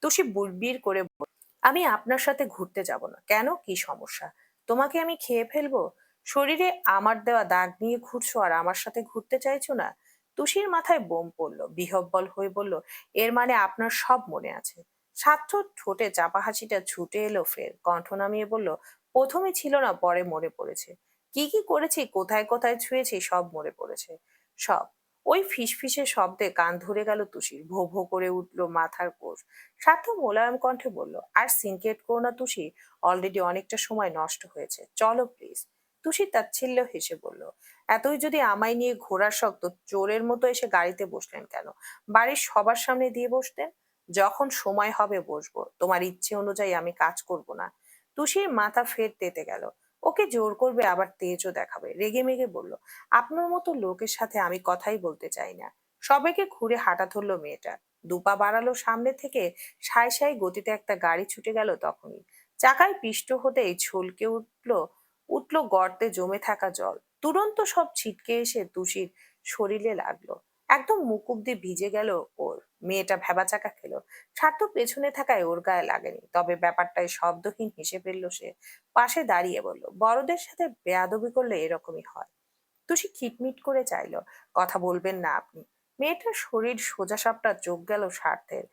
তুষি বুড়বিড় করে বলল, আমি আপনার সাথে ঘুরতে যাব না। কেন, কি সমস্যা? তোমাকে আমি খেয়ে ফেলবো? শরীরে আমার দেওয়া দাগ নিয়ে ঘুরছো আর আমার সাথে ঘুরতে চাইছো না? তুষির মাথায় বোম পড়লো, বিহ্বল হয়ে বলল, এর মানে আপনার সব মনে আছে? ছাত্র ঠোঁটে চাপা হাসিটা ছুটে এলো ফের, কণ্ঠ নামিয়ে বলল, প্রথমে ছিল না, পরে মনে পড়েছে। কি কি করেছি, কোথায় কোথায় ছুঁয়েছি, সব মনে পড়েছে। সব। ওই ফিসফিসে শব্দে কান ধরে গেল তুষির, ভো ভো করে উঠল মাথার কোষ। সার্থ মোলায়েম কণ্ঠে বলল, আর সিনক্রেট করো না তুষি, অলরেডি অনেকটা সময় নষ্ট হয়েছে, চলো প্লিজ। তুষি তাচ্ছিল্য হেসে বলল, এতই যদি আমায় নিয়ে ঘোরার শখ, তো চোরের মতো এসে গাড়িতে বসলেন কেন? বাড়ির সবার সামনে দিয়ে বসতেন। যখন সময় হবে বসবো, তোমার ইচ্ছে অনুযায়ী আমি কাজ করব না। তুষির মাথা ফের তেতে গেল। ওকে জোর করবে আবার তেজও দেখাবে, রেগে মেগে বলল, আপনার মতো লোকের সাথে আমি কথাই বলতে চাই না। সবাইকে ঘুরে হাঁটা ধরলো মেয়েটা, দুপা বাড়ালো সামনে থেকে, সাই সাই গতিতে একটা গাড়ি ছুটে গেল তখনই। চাকায় পিষ্ট হতেই ছলকে উঠলো গর্তে জমে থাকা জল, তুরন্ত সব ছিটকে এসে তুষির শরীরে লাগলো। একদম মুখ অব্দি ভিজে গেল ওর। মেয়েটা ভ্যাবাচাকা খেলো। সার্থক পেছনে থাকায় ওর গায়ে লাগেনি, তবে ব্যাপারটায় শব্দহীন হেসে ফেললো সে। পাশে দাঁড়িয়ে বলল, বড়দের সাথে বেয়াদবি করলে এরকমই হয়। তুষি খিটমিট করে চাইলো, কথা বলবেন না আপনি? মেয়েটার শরীর সোজাসাপটা, চোখ গেল স্বার্থের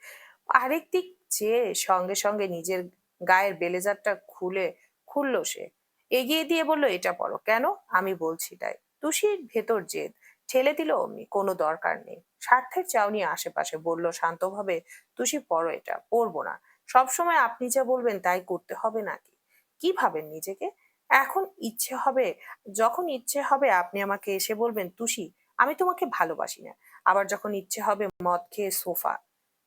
আরেক দিক চেয়ে, সঙ্গে সঙ্গে নিজের গায়ের ব্লেজারটা খুললো সে। এগিয়ে দিয়ে বলল, এটা পরো। কেন? আমি বলছি তাই। তুষির ভেতর জেদ ঠেলে দিল অমনি, কোনো দরকার নেই। স্বার্থের চাউনি আশেপাশে, বলল শান্তভাবে, তুষি পরো এটা। পরবো না। সবসময় আপনি যা বলবেন তাই করতে হবে নাকি? কি ভাবেন নিজেকে? এখন ইচ্ছে হবে, যখন ইচ্ছে হবে আপনি আমাকে এসে বলবেন, তুষি আমি তোমাকে ভালোবাসি না। আবার যখন ইচ্ছে হবে মদ খেয়ে সোফা।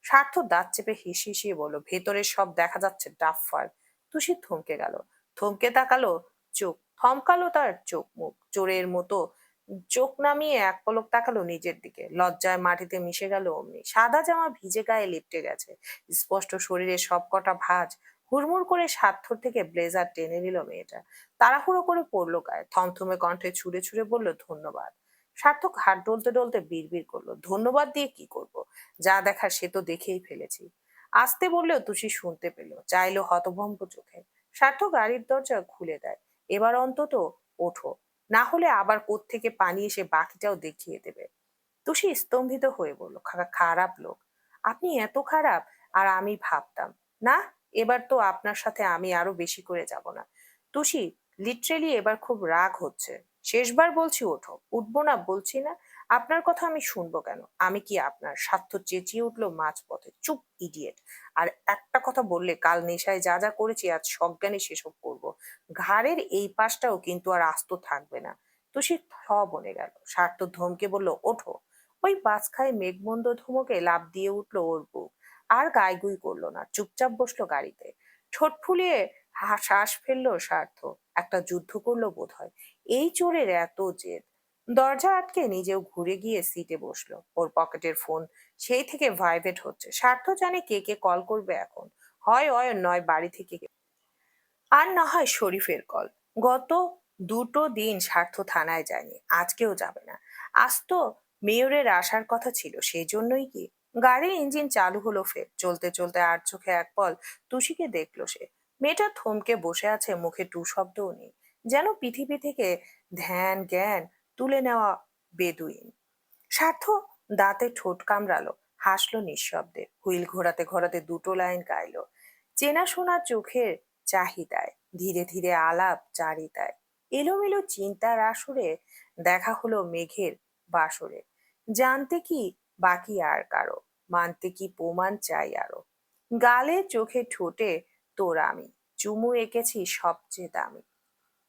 স্বার্থ দাঁত চেপে হিসিয়ে বলল, ভেতরে সব দেখা যাচ্ছে ডাফার। তুষি থমকে গেল, থমকে তাকালো, চোখ থমকালো তার, চোখ মুখ চোরের মতো চোখ নামিয়ে এক পলক তাকালো নিজের দিকে, লজ্জায় মাটিতে মিশে গেল অমনি। সাদা জামা ভিজে গায়ে লিপটে গেছে, স্পষ্ট শরীরে সবকটা ভাঁজ। হুড়মুড় করে স্বার্থর থেকে ব্লেজার টেনে নিল মেয়েটা, তাড়াহুড়ো করে পড়লো গায়ে, থমথমে কণ্ঠে ছুঁড়ে ছুঁড়ে বলল, ধন্যবাদ। সার্থক হাত ডলতে ডলতে বিড়বিড় করলো, ধন্যবাদ দিয়ে কি করব? যা দেখার সে তো দেখেই ফেলেছি। আসতে বললেও তুষি শুনতে পেল, চাইলো হতভম্ব চোখে। সার্থক গাড়ির দরজা খুলে দেয়, এবার অন্তত ওঠো, না হলে আবার কোত্থেকে পানি এসে বাকিটাও দেখিয়ে দেবে। তুষি স্তম্ভিত হয়ে বলল, খারাপ লোক? আপনি এত খারাপ? আর আমি ভাবতাম, না, এবার তো আপনার সাথে আমি আরো বেশি করে যাব না। তুষি লিটারেলি এবার খুব রাগ হচ্ছে। শেষবার বলছি ওঠো। উঠবো না বলছি না? আপনার কথা আমি শুনবো কেন? আমি কি আপনার? স্বার্থ চেঁচিয়ে উঠলো মাঝপথে, চুপ ইডিয়েট! আর একটা কথা বললে, কাল নেশায় যা যা করেছি আজ সজ্ঞানে সেসব করব। ঘাড়ের এই পাশটাও কিন্তু আর আস্ত থাকবে না। তুষি বনে গেল। স্বার্থ ধমকে বলল, ওঠো। ওই বাজখায় মেঘমন্দ ধমকে লাফ দিয়ে উঠলো ওর বুক। আর গাইগুই করলো না, চুপচাপ বসলো গাড়িতে। ঠোঁট ফুলিয়ে শ্বাস ফেললো স্বার্থ। একটা যুদ্ধ করলো বোধহয়। এই চোরের এত জেদ! দরজা আটকে নিজেও ঘুরে গিয়ে সিটে বসলো। ওর পকেটের ফোন সেই থেকে ভাইব্রেট হচ্ছে। স্বার্থ জানে কে কে কল করবে এখন। হয় অয়ন, নয় বাড়ি থেকে আর না হয় শরীফের কল। গত দুটো দিন স্বার্থ থানায় যায়নি, আজকেও যাবে না। আজ তো মেয়রের আসার কথা ছিল, সেই জন্যই কি। গাড়ির ইঞ্জিন চালু হলো ফের, চলতে চলতে আর চোখে এক পল টুসিকে দেখলো সে। মেয়েটা থমকে বসে আছে, মুখে টু শব্দও নেই, যেন পৃথিবী থেকে ধ্যান জ্ঞান তুলে নেওয়া বেদুইন। স্বার্থ দাঁতে ঠোঁট কামড়ালো, হাসলো নিঃশব্দে, হুইল ঘোরাতে ঘোরাতে দুটো লাইন গাইলো, চেনাশোনা চোখের চাহিদায়, ধীরে ধীরে আলাপ চারিতায়। এলোমেলো চিন্তার আসরে দেখা হলো মেঘের বাসরে। জানতে কি বাকি আর কারো, মানতে কি প্রমাণ চাই আরো। গালে চোখে ঠোঁটে তোর আমি, চুমু এঁকেছি সবচেয়ে দামি।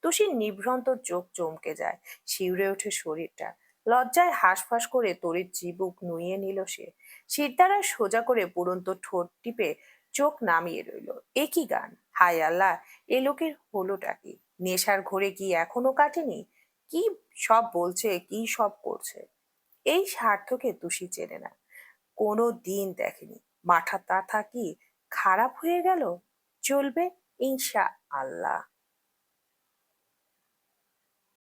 তুষির নিভ্রান্ত চোখ চমকে যায়, শিউরে ওঠে শরীরটা। লজ্জায় হাঁসফাঁস করে তড়িৎ চিবুক নুইয়ে নিল সে। শিরদাঁড়া সোজা করে পুরন্ত ঠোঁট টিপে চোখ নামিয়ে রইল। এ কি গান! হায় আল্লাহ! এ লোকের হলোটা কি? নেশার ঘোরে কি এখনো কাটেনি? কি সব বলছে, কি সব করছে! এই স্বার্থকে তুষি চেনে না, কোনো দিন দেখেনি। মাথা তাথা কি খারাপ হয়ে গেল? চলবে ইনশা আল্লাহ।